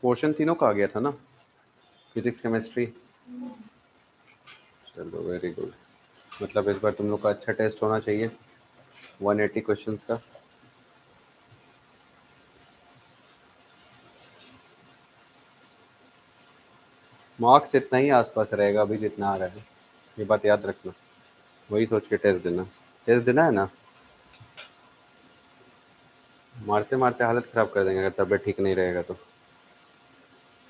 पोर्शन तीनों का आ गया था ना, फिजिक्स केमिस्ट्री। चलो वेरी गुड, मतलब इस बार तुम लोग का अच्छा टेस्ट होना चाहिए 180 क्वेश्चंस का। मार्क्स इतना ही आसपास रहेगा अभी जितना आ रहा है, ये बात याद रखना, वही सोच के टेस्ट देना। टेस्ट देना है ना, मारते मारते हालत खराब कर देंगे अगर तबीयत ठीक नहीं रहेगा तो।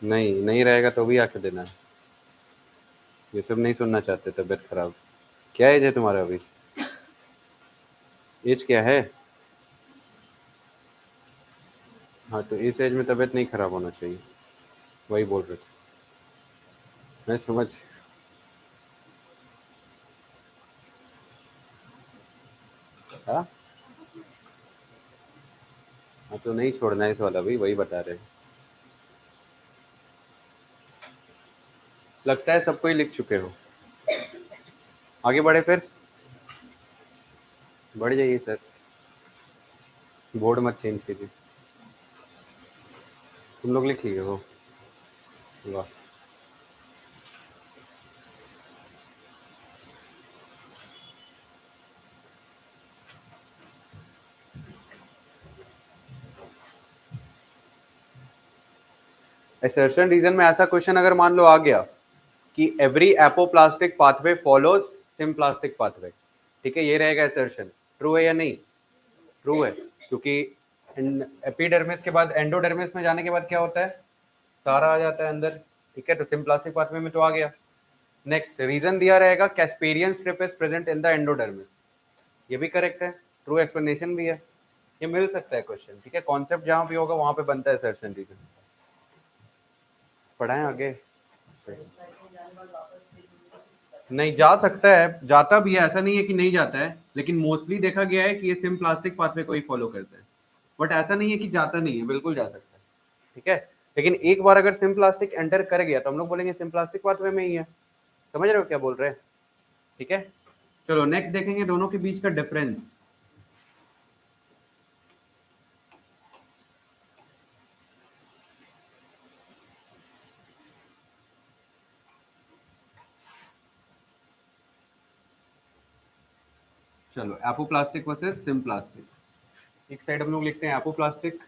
नहीं रहेगा तो भी आके देना है, ये सब नहीं सुनना चाहते तबीयत खराब। क्या एज है तुम्हारा अभी? एज क्या है? हाँ तो इस एज में तबीयत नहीं खराब होना चाहिए, वही बोल रहे थे। मैं समझ। हाँ हाँ, तो नहीं छोड़ना है इस वाला भी, वही बता रहे हैं। लगता है सबको ही लिख चुके हो। आगे बढ़े फिर, बढ़ जाइए सर, बोर्ड मत चेंज कीजिए। तुम लोग लिख लिए हो? वाह। असर्शन रीजन में ऐसा क्वेश्चन अगर मान लो आ गया कि every apoplastic pathway follows symplastic pathway, ठीक है, ये रहेगा असर्शन। ट्रू है या नहीं? ट्रू है, क्योंकि एपिडर्मिस के बाद एंडोडर्मिस में जाने के बाद क्या होता है, सारा आ जाता है अंदर, ठीक है, तो सिम्प्लास्टिक पाथवे में तो आ गया। नेक्स्ट रीजन दिया रहेगा Casparian strip is present in the endodermis, ये भी करेक्ट है, ट्रू एक्सप्लेनेशन भी है, ये मिल सकता है क्वेश्चन, ठीक है, कॉन्सेप्ट जहां भी होगा वहां पे बनता है असर्शन रीजन। पढ़ाएं आगे? नहीं जा सकता है, जाता भी है, ऐसा नहीं है कि नहीं जाता है, लेकिन मोस्टली देखा गया है कि ये सिम्प्लास्टिक पाथवे को ही फॉलो करते हैं, बट ऐसा नहीं है कि जाता नहीं है, बिल्कुल जा सकता है, ठीक है। लेकिन एक बार अगर सिम्प्लास्टिक एंटर कर गया तो हम लोग बोलेंगे सिम्प्लास्टिक पाथवे में ही है। समझ रहे हो क्या बोल रहे हैं? ठीक है, चलो नेक्स्ट देखेंगे दोनों के बीच का डिफरेंस। चलो एपोप्लास्टिक वर्सेस सिम्प्लास्टिक, एक साइड हम लोग लिखते हैं एपोप्लास्टिक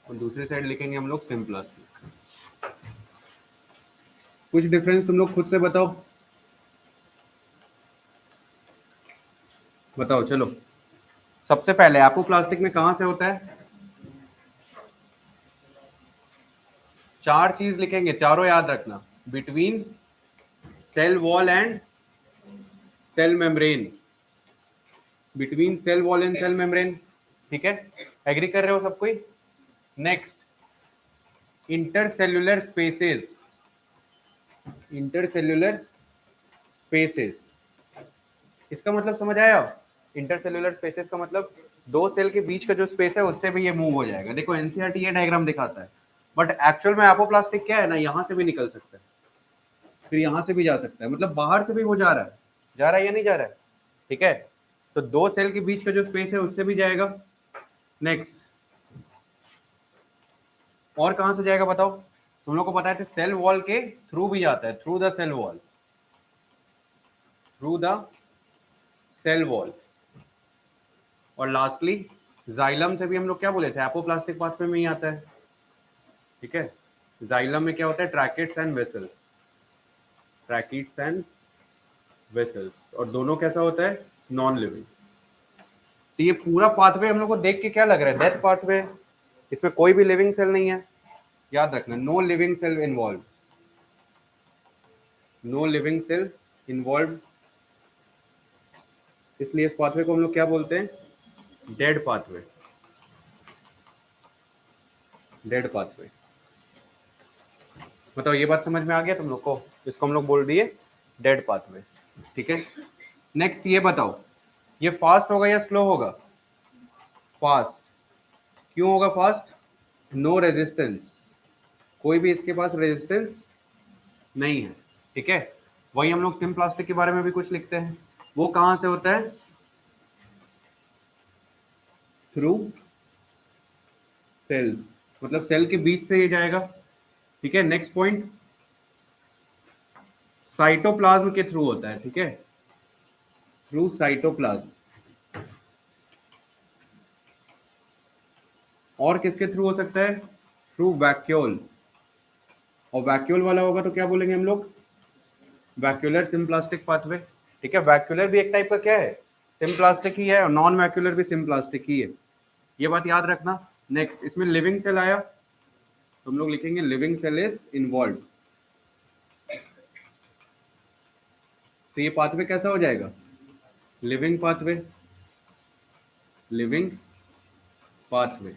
और दूसरी साइड लिखेंगे हम लोग सिम्प्लास्टिक। कुछ डिफरेंस तुम लोग खुद से बताओ, बताओ चलो। सबसे पहले एपोप्लास्टिक में कहां से होता है, चार चीज लिखेंगे, चारों याद रखना, between cell wall and cell membrane, between cell wall and cell membrane, ठीक है, एग्री कर रहे हो सब कोई? Next intercellular spaces, intercellular spaces, इसका मतलब समझ आया? इंटरसेल्युलर स्पेसेस का मतलब दो सेल के बीच का जो स्पेस है उससे भी ये मूव हो जाएगा, देखो एनसीईआरटी ये डायग्राम दिखाता है, बट एक्चुअल में एपोप्लास्टिक क्या है ना, यहां से भी निकल सकता है, फिर यहां से भी जा सकता है, मतलब बाहर से भी वो जा रहा है, जा रहा है या नहीं जा रहा है, ठीक है, तो दो सेल के बीच का जो स्पेस है उससे भी जाएगा। नेक्स्ट और कहां से जाएगा बताओ, तुम लोग को पता है सेल वॉल के थ्रू भी जाता है, through the cell wall, through the cell wall. और लास्टली जाइलम से भी हम लोग क्या बोले थे, एपोप्लास्टिक पाथवे में ही आता है, ठीक है, जाइलम में क्या होता है, tracheids and vessels, tracheids and vessels, और दोनों कैसा होता है, नॉन लिविंग। तो ये पूरा पाथवे हम लोग को देख के क्या लग रहा है, डेथ पाथवे, इसमें कोई भी लिविंग सेल नहीं है, याद रखना, no living cell involve, no living cell involve, इसलिए इस पाथवे को हम लोग क्या बोलते हैं, डेड पाथवे, डेड पाथवे। बताओ ये बात समझ में आ गया तुम लोग को, इसको हम लोग बोल दिए डेड पाथवे, ठीक है। नेक्स्ट ये बताओ, ये फास्ट होगा या स्लो होगा, फास्ट, क्यों होगा फास्ट, नो रेजिस्टेंस, कोई भी इसके पास रेजिस्टेंस नहीं है, ठीक है। वही हम लोग सिम प्लास्टिक के बारे में भी कुछ लिखते हैं, वो कहां से होता है, थ्रू सेल्स, मतलब सेल के बीच से ये जाएगा, ठीक है। नेक्स्ट पॉइंट, साइटोप्लाज्म के थ्रू होता है, ठीक है, थ्रू साइटोप्लाज्म। और किसके थ्रू हो सकता है, थ्रू वैक्यूल, और वैक्यूल वाला होगा तो क्या बोलेंगे हम लोग, वैक्यूलर सिम्प्लास्टिक पाथवे, ठीक है, वैक्यूलर भी एक टाइप का क्या है, सिम्प्लास्टिक ही है, और नॉन वैक्यूलर भी सिम्प्लास्टिक ही है, ये बात याद रखना। नेक्स्ट, इसमें लिविंग सेल आया तो हम लोग लिखेंगे लिविंग सेल इज इन्वॉल्व। तो ये पाथवे कैसा हो जाएगा, लिविंग पाथवे, लिविंग पाथवे।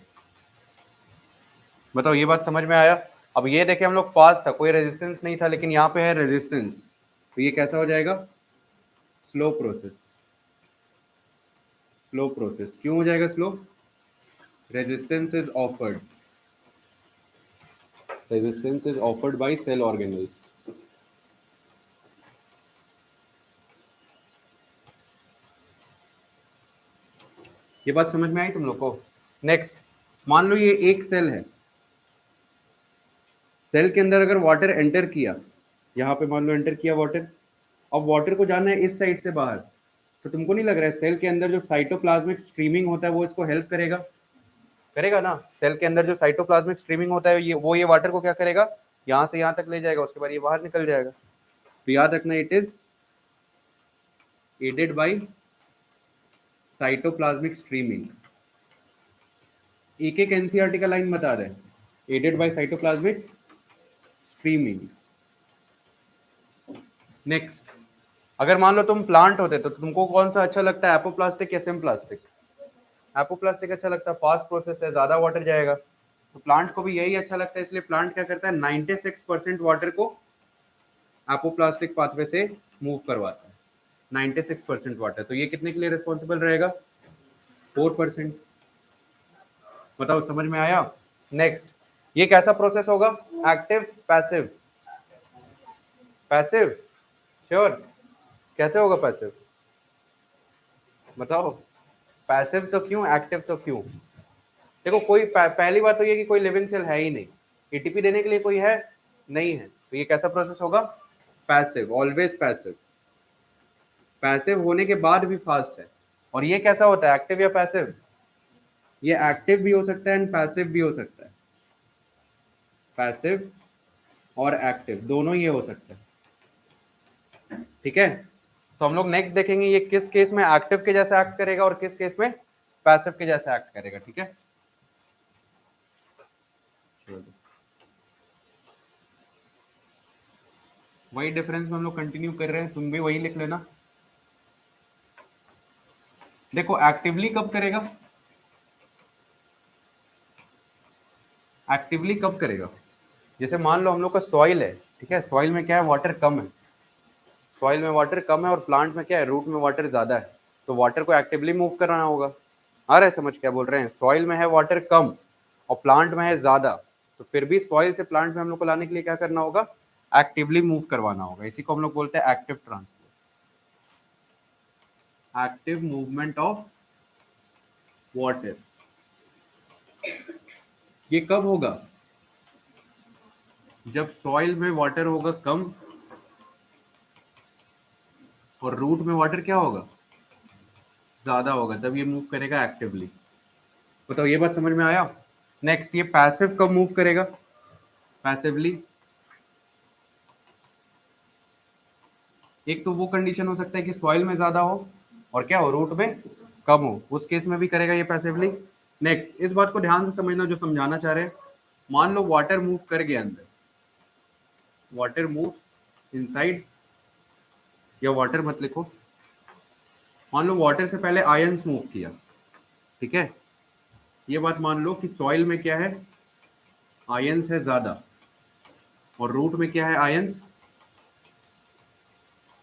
बताओ ये बात समझ में आया। अब ये देखे हम लोग पास था, कोई रेजिस्टेंस नहीं था, लेकिन यहाँ पे है रेजिस्टेंस, तो ये कैसा हो जाएगा, स्लो प्रोसेस। स्लो प्रोसेस क्यों हो जाएगा slow, resistance is offered, resistance is offered by cell organelles. ये बात समझ में आई तुम लोग को। नेक्स्ट, मान लो ये एक सेल है, सेल के अंदर अगर वाटर एंटर किया, यहाँ पे मान लो एंटर किया वाटर, अब वाटर को जाना है इस साइड से बाहर, तो तुमको नहीं लग रहा है सेल के अंदर जो साइटोप्लाज्मिक स्ट्रीमिंग होता है वो इसको हेल्प करेगा, करेगा ना। सेल के अंदर जो साइटोप्लाज्मिक स्ट्रीमिंग होता है ये वाटर को क्या करेगा, यहाँ से यहाँ तक ले जाएगा, उसके बाद ये बाहर निकल जाएगा। तो याद रखना, it is aided by cytoplasmic streaming. एक एक एनसीईआरटी का लाइन बता रहे हैं, aided by cytoplasmic streaming. Next, अगर मान लो तुम प्लांट होते तो तुमको कौन सा अच्छा लगता है, एपोप्लास्टिक या सिम्प्लास्टिक, एपोप्लास्टिक अच्छा लगता है, फास्ट प्रोसेस है, ज्यादा वाटर जाएगा। तो प्लांट को भी यही अच्छा लगता है, इसलिए प्लांट क्या करता है, 96% वाटर को एपोप्लास्टिक पाथवे से मूव करवाता है, 96% वाटर। तो ये कितने के लिए रिस्पॉन्सिबल रहेगा, 4%। बताओ समझ में आया। नेक्स्ट, ये कैसा प्रोसेस होगा, एक्टिव पैसिव, पैसिव श्योर, कैसे होगा पैसिव, बताओ। पैसिव तो क्यों, एक्टिव तो क्यों, देखो कोई पहली बात तो ये कि कोई लिविंग सेल है ही नहीं, एटीपी देने के लिए कोई है नहीं है, तो ये कैसा प्रोसेस होगा, पैसिव, ऑलवेज पैसिव। पैसिव होने के बाद भी फास्ट है। और ये कैसा होता है, एक्टिव या पैसिव, ये एक्टिव भी हो सकता है एंड पैसिव भी हो सकता है, पैसिव और एक्टिव दोनों ही हो सकता है, ठीक है। तो हम लोग नेक्स्ट देखेंगे ये किस केस में एक्टिव के जैसा एक्ट करेगा और किस केस में पैसिव के जैसा एक्ट करेगा, ठीक है। वही डिफरेंस में हम लोग कंटिन्यू कर रहे हैं, तुम भी वही लिख लेना। देखो एक्टिवली कब करेगा, एक्टिवली कब करेगा, जैसे मान लो हम लोग का सॉइल है, ठीक है, सॉइल में क्या है, वाटर कम है, सॉइल में वाटर कम है और प्लांट में क्या है, रूट में वाटर ज्यादा है, तो वाटर को एक्टिवली मूव कराना होगा। आ रहा है समझ, क्या बोल रहे हैं, सॉइल में है वाटर कम और प्लांट में है ज्यादा, तो फिर भी सॉइल से प्लांट में हम लोग को लाने के लिए क्या करना होगा, एक्टिवली मूव करवाना होगा। इसी को हम लोग बोलते हैं active transport, active movement of water. ये कब होगा, जब सॉइल में वाटर होगा कम और रूट में वाटर क्या होगा, ज्यादा होगा, तब ये मूव करेगा एक्टिवली। बताओ ये बात समझ में आया। नेक्स्ट, ये पैसिव कब मूव करेगा, पैसिवली, एक तो वो कंडीशन हो सकता है कि सॉइल में ज्यादा हो और क्या हो, रूट में कम हो, उस केस में भी करेगा ये पैसिवली। नेक्स्ट, इस बात को ध्यान से समझना जो समझाना चाह रहे हैं, मान लो वाटर मूव कर गया अंदर, वाटर मूव इनसाइड, या वाटर मत लिखो, मान लो वाटर से पहले आयंस मूव किया, ठीक है, ये बात मान लो कि सॉइल में क्या है, आयंस है ज्यादा और रूट में क्या है, आयंस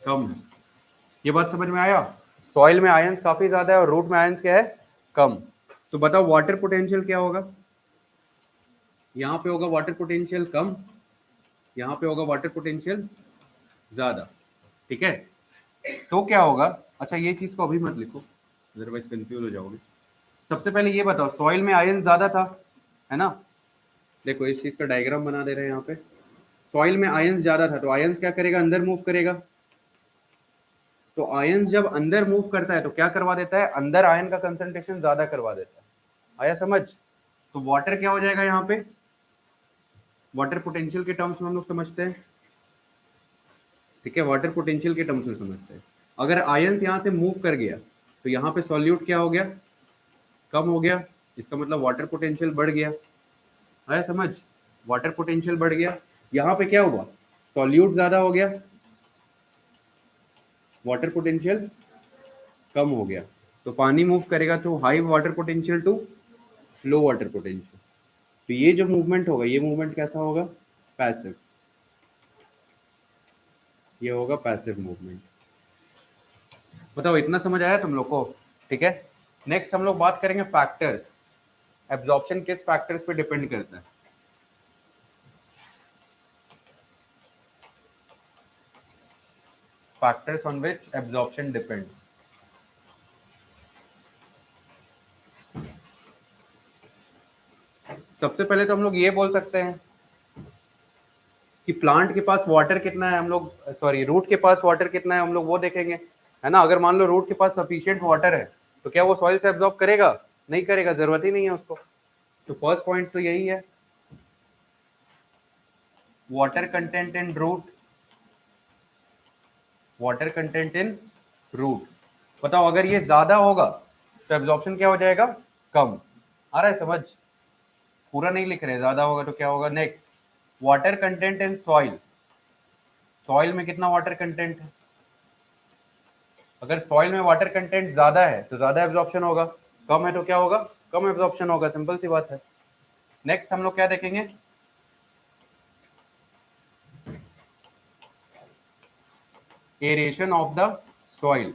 कम है। ये बात समझ में आया, सॉइल में आयंस काफी ज्यादा है और रूट में आयंस क्या है, कम। तो बताओ वाटर पोटेंशियल क्या होगा, यहाँ पे होगा वाटर पोटेंशियल कम, यहाँ पे होगा वाटर पोटेंशियल ज्यादा, ठीक है। तो क्या होगा, अच्छा ये चीज को अभी मत लिखो अदरवाइज कंफ्यूज हो जाओगे। सबसे पहले ये बताओ, सॉइल में आयंस ज्यादा था, है ना, देखो इस चीज का डायग्राम बना दे रहे हैं यहाँ पे, सॉइल में आयंस ज्यादा था, तो आयंस क्या करेगा, अंदर मूव करेगा, तो आयंस जब अंदर मूव करता है तो क्या करवा देता है, अंदर आयन का कंसंट्रेशन ज्यादा करवा देता है। आया समझ, तो वाटर क्या हो जाएगा यहाँ पे, वाटर पोटेंशियल के टर्म्स में हम लोग समझते हैं, ठीक है, वाटर पोटेंशियल के टर्म्स में समझते हैं। अगर आयंस यहाँ से मूव कर गया तो यहाँ पे सॉल्यूट क्या हो गया, कम हो गया, इसका मतलब वाटर पोटेंशियल बढ़ गया। आया समझ, वाटर पोटेंशियल बढ़ गया। यहाँ पे क्या हुआ, सॉल्यूट ज्यादा हो गया, वाटर पोटेंशियल कम हो गया। तो पानी मूव करेगा तो high water potential to low water potential. तो ये जो मूवमेंट होगा, ये मूवमेंट कैसा होगा, पैसिव, ये होगा पैसिव मूवमेंट। बताओ इतना समझ आया तुम लोग को? ठीक है, नेक्स्ट हम लोग बात करेंगे फैक्टर्स। एब्जॉर्प्शन किस फैक्टर्स पे डिपेंड करता है? Factors on which absorption depends. सबसे पहले तो हम लोग ये बोल सकते हैं कि प्लांट के पास वाटर कितना है, हम लोग सॉरी रूट के पास वाटर कितना है हम लोग वो देखेंगे, है ना। अगर मान लो रूट के पास सफिशिएंट वाटर है तो क्या वो सॉइल से एब्जॉर्ब करेगा? नहीं करेगा, जरूरत ही नहीं है उसको। तो फर्स्ट पॉइंट तो यही है, water content in root, water content in root. बताओ अगर ये ज्यादा होगा तो एब्जॉर्प्शन क्या हो जाएगा, कम। आ रहा है समझ? पूरा नहीं लिख रहे, ज्यादा होगा तो क्या होगा। Next, water content in soil, soil में कितना वाटर कंटेंट है। अगर सॉइल में वाटर कंटेंट ज्यादा है तो ज्यादा एब्जॉर्प्शन होगा, कम है तो क्या होगा, कम एब्जॉर्प्शन होगा, सिंपल सी बात है। नेक्स्ट हम लोग क्या देखेंगे, aeration of the soil,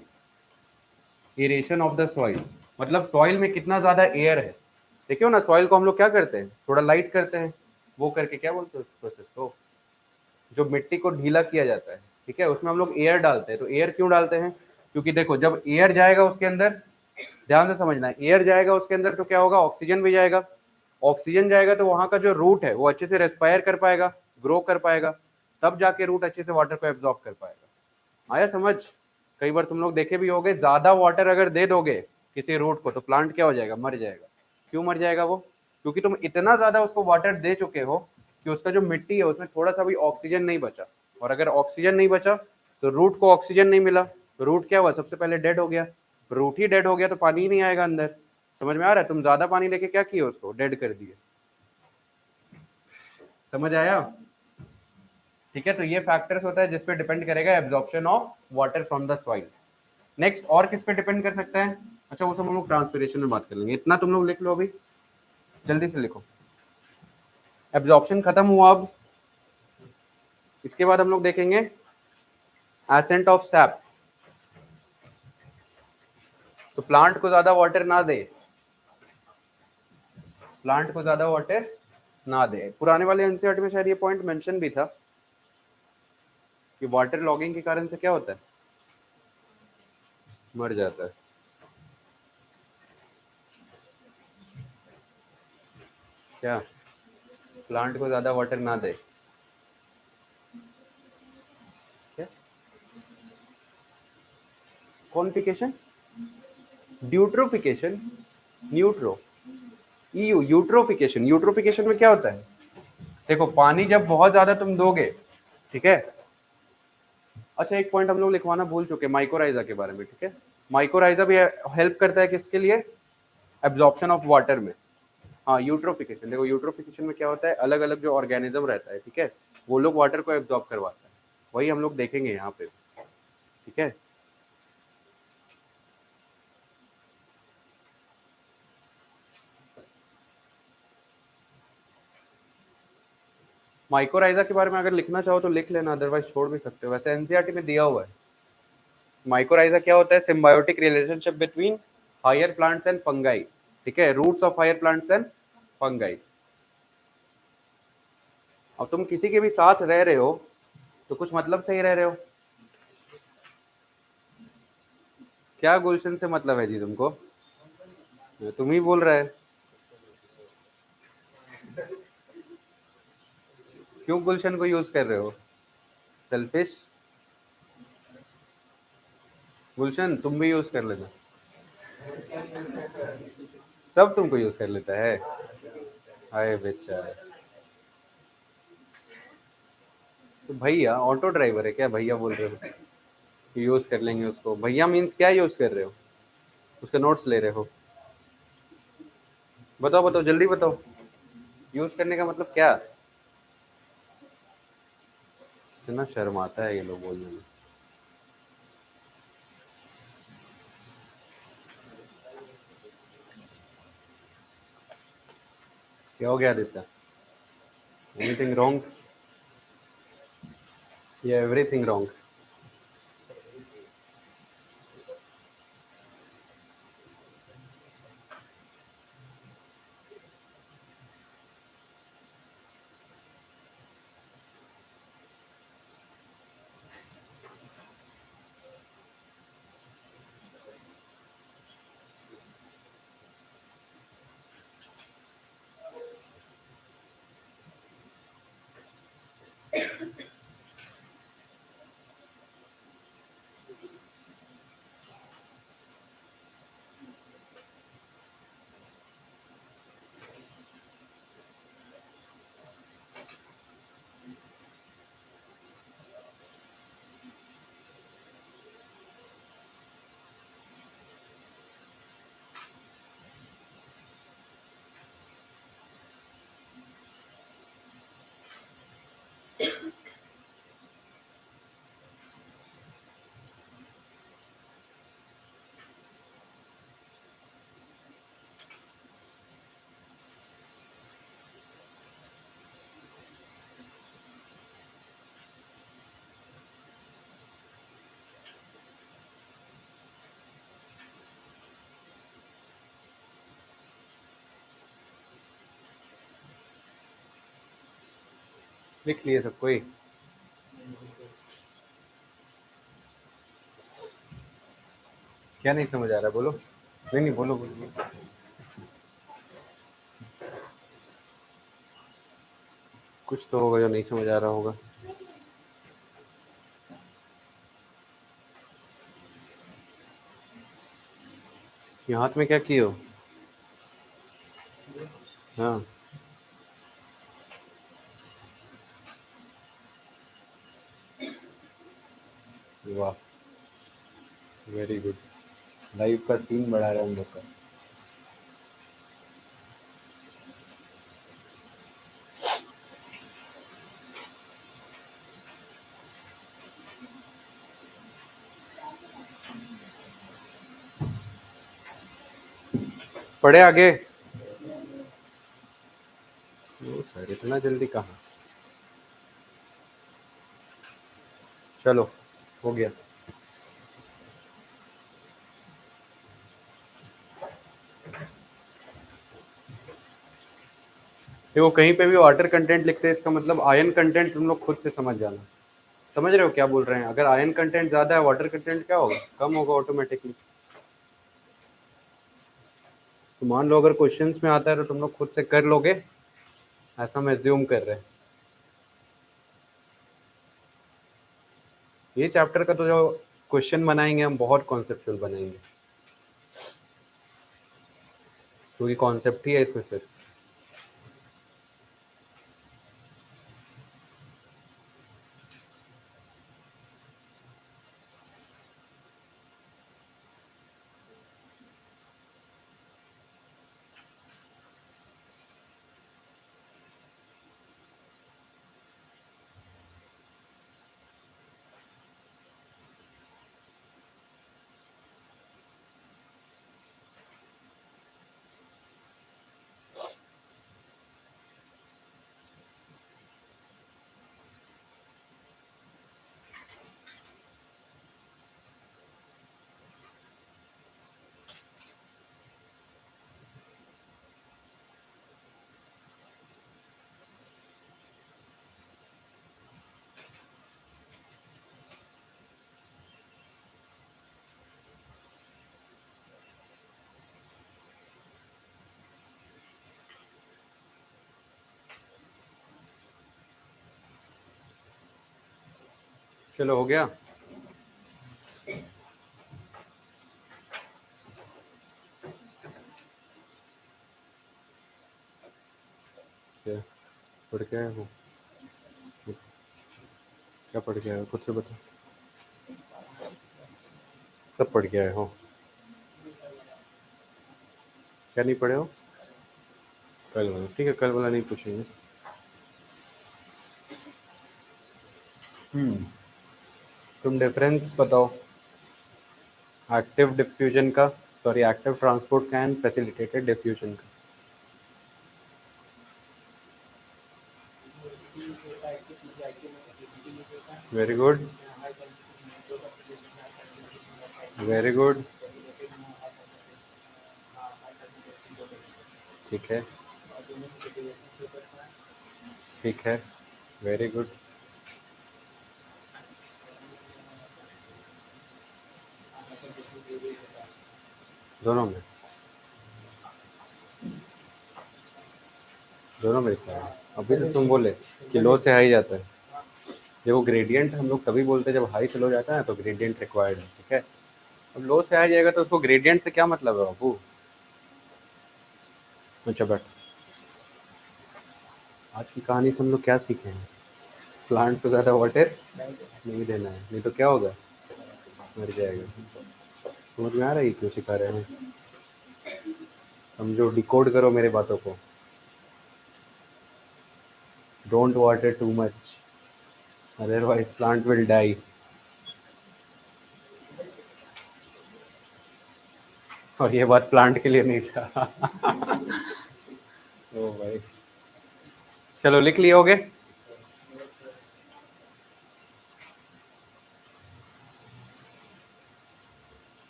aeration of the soil मतलब सॉइल में कितना ज्यादा एयर है। देखियो ना, सॉइल को हम लोग क्या करते हैं, थोड़ा लाइट करते हैं, वो करके क्या बोलते हैं उस प्रोसेस को, जो मिट्टी को ढीला किया जाता है, ठीक है, उसमें हम लोग एयर डालते हैं। तो एयर क्यों डालते हैं, क्योंकि देखो जब एयर जाएगा उसके अंदर, ध्यान से समझना है, एयर जाएगा उसके अंदर तो क्या होगा, ऑक्सीजन भी जाएगा। ऑक्सीजन जाएगा तो वहां का जो रूट है वो अच्छे से रेस्पायर कर पाएगा, ग्रो कर पाएगा, तब जाके रूट अच्छे से वाटर को एब्जॉर्ब कर पाएगा। आया समझ? कई बार तुम लोग देखे भी होगे, ज्यादा वाटर अगर दे दोगे किसी रूट को तो प्लांट क्या हो जाएगा, मर जाएगा। क्यों मर जाएगा वो, क्योंकि तुम इतना ज्यादा उसको वाटर दे चुके हो कि उसका जो मिट्टी है उसमें थोड़ा सा भी ऑक्सीजन नहीं बचा। और अगर ऑक्सीजन नहीं बचा तो रूट को ऑक्सीजन नहीं मिला, तो रूट क्या हुआ, सबसे पहले डेड हो गया। रूट ही डेड हो गया तो पानी ही नहीं आएगा अंदर। समझ में आ रहा है? तुम ज्यादा पानी लेके क्या किए, उसको डेड कर दिए। समझ आया? ठीक है, तो ये फैक्टर्स होता है जिसपे डिपेंड करेगा absorption of water from the soil. Next और किस पे डिपेंड कर सकता है, अच्छा वो सब हम लोग ट्रांसपिरेशन में बात कर लेंगे। इतना तुम लोग लिख लो अभी, जल्दी से लिखो। एब्जॉर्प्शन खत्म हुआ, अब इसके बाद हम लोग देखेंगे एसेंट ऑफ सैप। तो प्लांट को ज्यादा वाटर ना दे, प्लांट को ज्यादा वाटर ना दे। पुराने वाले एनसीईआरटी में शायद ये पॉइंट मेंशन भी था कि वाटर लॉगिंग के कारण से क्या होता है, मर जाता है। क्या प्लांट को ज्यादा वाटर ना दे, क्या कॉन्फिकेशन, ड्यूट्रोफिकेशन, न्यूट्रो, यूट्रोफिकेशन। यूट्रोफिकेशन में क्या होता है, देखो पानी जब बहुत ज्यादा तुम दोगे, ठीक है। अच्छा एक पॉइंट हम लोग लिखवाना भूल चुके, माइकोराइजा के बारे में, ठीक है। माइकोराइजा भी हेल्प करता है किसके लिए, एब्जॉर्प्शन ऑफ वाटर में। हाँ यूट्रोफिकेशन, देखो यूट्रोफिकेशन में क्या होता है, अलग अलग जो ऑर्गेनिज्म रहता है, ठीक है, वो लोग वाटर को एब्जॉर्ब करवाता है, वही हम लोग देखेंगे यहाँ पे, ठीक है। माइकोराइजा के बारे में अगर लिखना चाहो तो लिख लेना, अदरवाइज छोड़ भी सकते हो, वैसे एनसीईआरटी में दिया हुआ है। माइकोराइजा क्या होता है, symbiotic relationship between higher plants and fungi, ठीक है, roots of higher plants and fungi. अब तुम किसी के भी साथ रह रहे हो तो कुछ मतलब से ही रह रहे हो। क्या गुलशन से मतलब है जी तुमको, तुम ही बोल रहा है। क्यों गुलशन को यूज कर रहे हो, सेल्फिश। गुलशन तुम भी यूज कर लेना, सब तुमको यूज कर लेता है। हाय बेचारा, तो भैया ऑटो ड्राइवर है क्या, भैया बोल रहे हो। यूज कर लेंगे उसको। भैया मीन्स क्या यूज कर रहे हो? उसके नोट्स ले रहे हो? बताओ बताओ जल्दी बताओ, यूज करने का मतलब क्या? इतना शर्म आता है ये लोग बोलने में। क्या हो गया आदित्य? Anything wrong? या एवरीथिंग रॉन्ग? लिख लिए सब कोई? क्या नहीं समझ आ रहा, बोलो। नहीं नहीं, बोलो बोलो बोलो। कुछ तो होगा जो नहीं समझ आ रहा होगा। ये हाथ में क्या किए हो? हाँ। वाह, वेरी गुड। लाइव का सीन बढ़ा रहा है हम लोग का। पढ़े आगे? ओ सर, इतना जल्दी कहाँ? चलो, हो गया। देखो कहीं पे भी वाटर कंटेंट लिखते हैं, इसका मतलब आयन कंटेंट तुम लोग खुद से समझ जाना। समझ रहे हो क्या बोल रहे हैं? अगर आयन कंटेंट ज्यादा है, वाटर कंटेंट क्या होगा? कम होगा ऑटोमेटिकली। तो मान लो अगर क्वेश्चंस में आता है तो तुम लोग खुद से कर लोगे, ऐसा हम एज्यूम कर रहे हैं। ये चैप्टर का तो जो क्वेश्चन बनाएंगे हम बहुत कॉन्सेप्चुअल बनाएंगे, क्योंकि कॉन्सेप्ट ही है इसमें सिर्फ। चलो हो गया। क्या पढ़ के आए हो? क्या पढ़ के आए हो खुद से बताओ। सब पढ़ के आए हो? क्या नहीं पढ़े हो? कल वाला ठीक है, कल वाला नहीं पूछेंगे। तुम डिफरेंस बताओ एक्टिव डिफ्यूजन का, सॉरी एक्टिव ट्रांसपोर्ट का एंड फैसिलिटेटेड डिफ्यूजन का। वेरी गुड, वेरी गुड, ठीक है, ठीक है, वेरी गुड। दोनों में, दोनों में लिखा है। अभी तो तुम बोले कि लो से हाई जाता है। देखो ग्रेडियंट हम लोग तभी बोलते हैं जब हाई से लो जाता है तो ग्रेडियंट रिक्वायर्ड है, ठीक है। अब लो से हाई जाएगा तो उसको ग्रेडियंट से क्या मतलब है बाबू? अच्छा बट आज की कहानी से हम लोग क्या सीखे हैं? प्लांट को ज़्यादा वाटर नहीं देना है, नहीं तो क्या होगा, मर जाएगा। समझ में आ रहा है क्यों सिखा रहे हैं? समझो, डिकोड करो मेरे बातों को। Don't water too much, otherwise plant will die. और ये बात प्लांट के लिए नहीं था। ओ भाई, चलो लिख लिए होगे?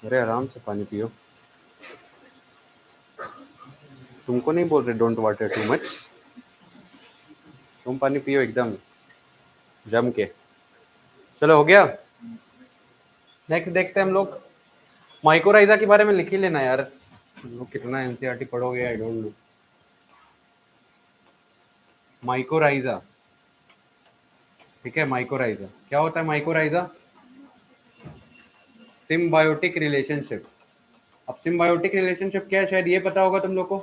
अरे आराम से पानी पियो। तुमको नहीं बोल रहे डोंट वाटर टू मच, तुम पानी पियो एकदम जम के। चलो हो गया। नेक्स्ट देखते हैं हम लोग, माइकोराइजा के बारे में लिख ही लेना यार। हम लोग कितना एनसीईआरटी पढ़ोगे आई डोंट नो। माइकोराइजा, ठीक है, माइकोराइजा क्या होता है? Mycorrhiza symbiotic relationship. अब सिम्बायोटिक रिलेशनशिप क्या है शायद ये पता होगा तुम लोग को।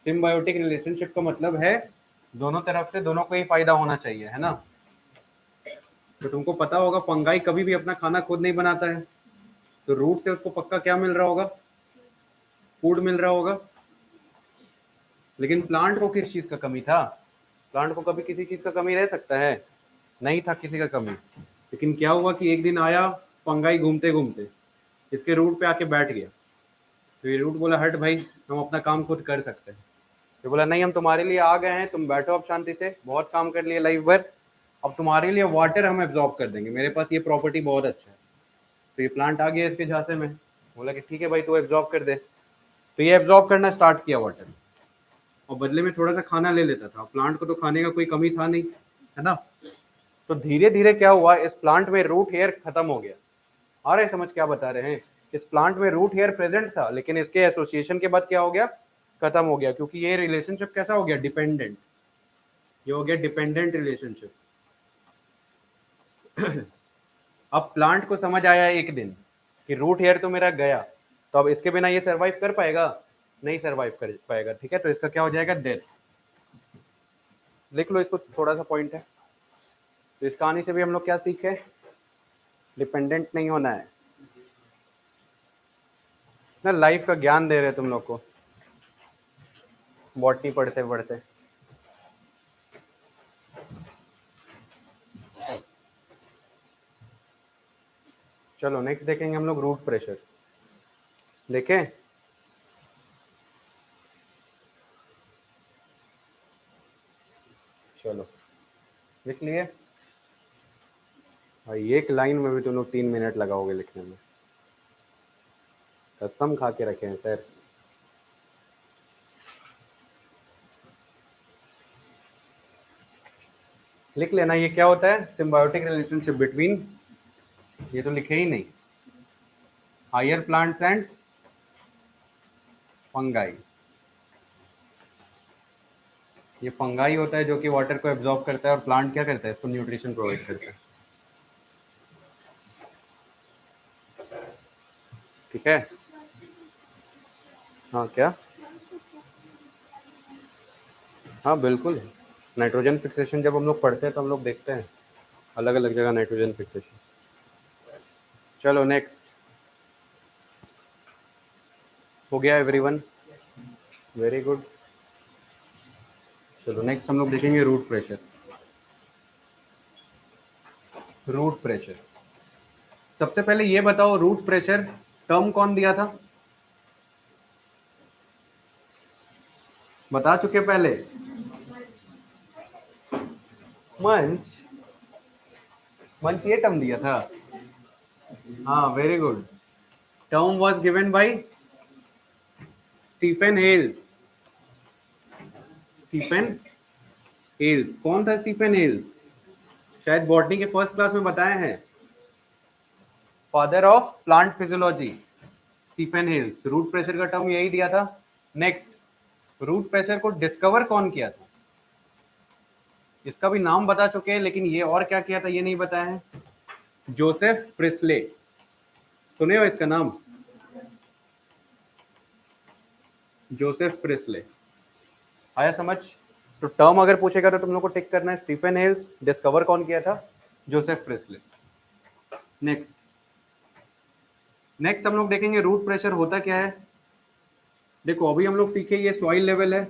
सिम्बायोटिक रिलेशनशिप का मतलब है दोनों तरफ से दोनों को ही फायदा होना चाहिए, है ना। तो तुमको पता होगा फंगाई कभी भी अपना खाना खुद नहीं बनाता है, तो रूट से उसको पक्का क्या मिल रहा होगा? फूड मिल रहा होगा। लेकिन प्लांट को किस चीज का कमी था? प्लांट को कभी किसी चीज का कमी रह सकता है? नहीं था किसी का कमी। लेकिन क्या हुआ कि एक दिन आया फंगाई घूमते घूमते, इसके रूट पे आके बैठ गया। तो ये रूट बोला हट भाई, हम अपना काम खुद कर सकते हैं। तो बोला नहीं, हम तुम्हारे लिए आ गए हैं, तुम बैठो अब शांति से, बहुत काम कर लिए लाइफ भर, अब तुम्हारे लिए वाटर हम एब्जॉर्ब कर देंगे, मेरे पास ये प्रॉपर्टी बहुत अच्छा है। तो ये प्लांट आ गया इसके झांसे में, बोला कि ठीक है भाई तू एब्जॉर्ब कर दे। तो ये एब्जॉर्ब करना स्टार्ट किया वाटर, और बदले में थोड़ा सा खाना ले लेता था। प्लांट को तो खाने का कोई कमी था नहीं, है ना। तो धीरे धीरे क्या हुआ, इस प्लांट में रूट हेयर खत्म हो गया। आ रहे समझ क्या बता रहे हैं? इस प्लांट में रूट हेयर प्रेजेंट था, लेकिन इसके एसोसिएशन के बाद क्या हो गया, खत्म हो गया, क्योंकि ये रिलेशनशिप कैसा हो गया, डिपेंडेंट। ये हो गया डिपेंडेंट रिलेशनशिप। अब प्लांट को समझ आया एक दिन कि रूट हेयर तो मेरा गया, तो अब इसके बिना ये सरवाइव कर पाएगा? नहीं सरवाइव कर पाएगा, ठीक है। तो इसका क्या हो जाएगा, डेथ। लिख लो इसको, थोड़ा सा पॉइंट है। तो इस कहानी से भी हम लोग क्या सीखे? डिपेंडेंट नहीं होना है ना। लाइफ का ज्ञान दे रहे तुम लोग को बॉटनी पढ़ते पढ़ते। चलो नेक्स्ट देखेंगे हम लोग रूट प्रेशर। देखें, चलो लिख लिए। भाई एक लाइन में भी तुम लोग 3 मिनट लगाओगे लिखने में, कसम खा के रखे हैं सर। लिख लेना ये क्या होता है, सिम्बायोटिक रिलेशनशिप बिटवीन, ये तो लिखे ही नहीं, हायर प्लांट्स एंड फंगाई। ये फंगाई होता है जो कि वाटर को एब्जॉर्ब करता है, और प्लांट क्या करता है, इसको न्यूट्रिशन प्रोवाइड करता है, ठीक है। हाँ क्या? हाँ बिल्कुल, नाइट्रोजन फिक्सेशन जब हम लोग पढ़ते हैं तो हम लोग देखते हैं अलग अलग जगह नाइट्रोजन फिक्सेशन। चलो नेक्स्ट, हो गया एवरीवन? Very good. चलो नेक्स्ट हम लोग देखेंगे रूट प्रेशर। रूट प्रेशर, सबसे पहले ये बताओ रूट प्रेशर टर्म कौन दिया था? बता चुके पहले, मंच। मंच ये टर्म दिया था। हाँ very good. Term was given by Stephen Hales. Stephen Hales, कौन था स्टीफन हेल्स? शायद बॉटनी के फर्स्ट क्लास में बताए हैं। Father of plant physiology Stephen Hales. Root pressure का टर्म यही दिया था। नेक्स्ट, रूट प्रेशर को डिस्कवर कौन किया था? इसका भी नाम बता चुके हैं, लेकिन ये और क्या किया था ये नहीं बताया है। जोसेफ प्रिस्ले, सुने हो इसका नाम? जोसेफ प्रिस्ले, आया समझ? तो टर्म अगर पूछेगा तो तुम लोग को टिक करना है स्टीफन हेल्स। डिस्कवर कौन किया था? Joseph Presley. नेक्स्ट, नेक्स्ट हम लोग देखेंगे रूट प्रेशर होता क्या है। देखो अभी हम लोग सीखे ये सॉइल लेवल है,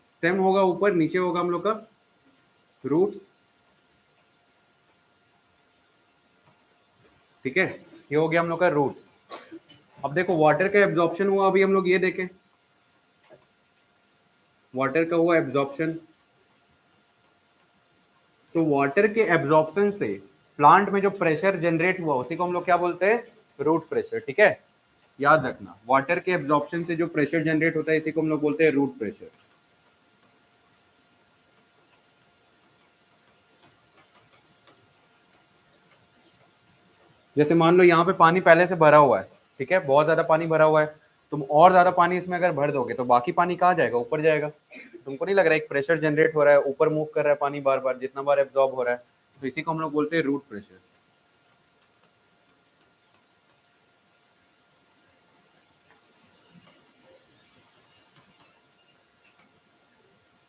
स्टेम होगा ऊपर, नीचे होगा हम लोग का रूट्स, ठीक है। ये हो गया हम लोग का रूट्स। अब देखो वाटर का एब्जॉर्प्शन हुआ, अभी हम लोग ये देखें, वाटर का हुआ एब्जॉर्प्शन। तो वाटर के एब्जॉर्प्शन से प्लांट में जो प्रेशर जनरेट हुआ उसी को हम लोग क्या बोलते हैं? रूट प्रेशर, ठीक है। याद रखना, वाटर के एब्जॉर्प्शन से जो प्रेशर जनरेट होता है इसी को हम लोग बोलते हैं रूट प्रेशर। जैसे मान लो यहाँ पे पानी पहले से भरा हुआ है, ठीक है, बहुत ज्यादा पानी भरा हुआ है। तुम और ज्यादा पानी इसमें अगर भर दोगे तो बाकी पानी कहाँ जाएगा? ऊपर जाएगा। तुमको नहीं लग रहा है एक प्रेशर जनरेट हो रहा है, ऊपर मूव कर रहा है पानी बार बार, जितना बार एब्जॉर्ब हो रहा है, तो इसी को हम लोग बोलते हैं रूट प्रेशर।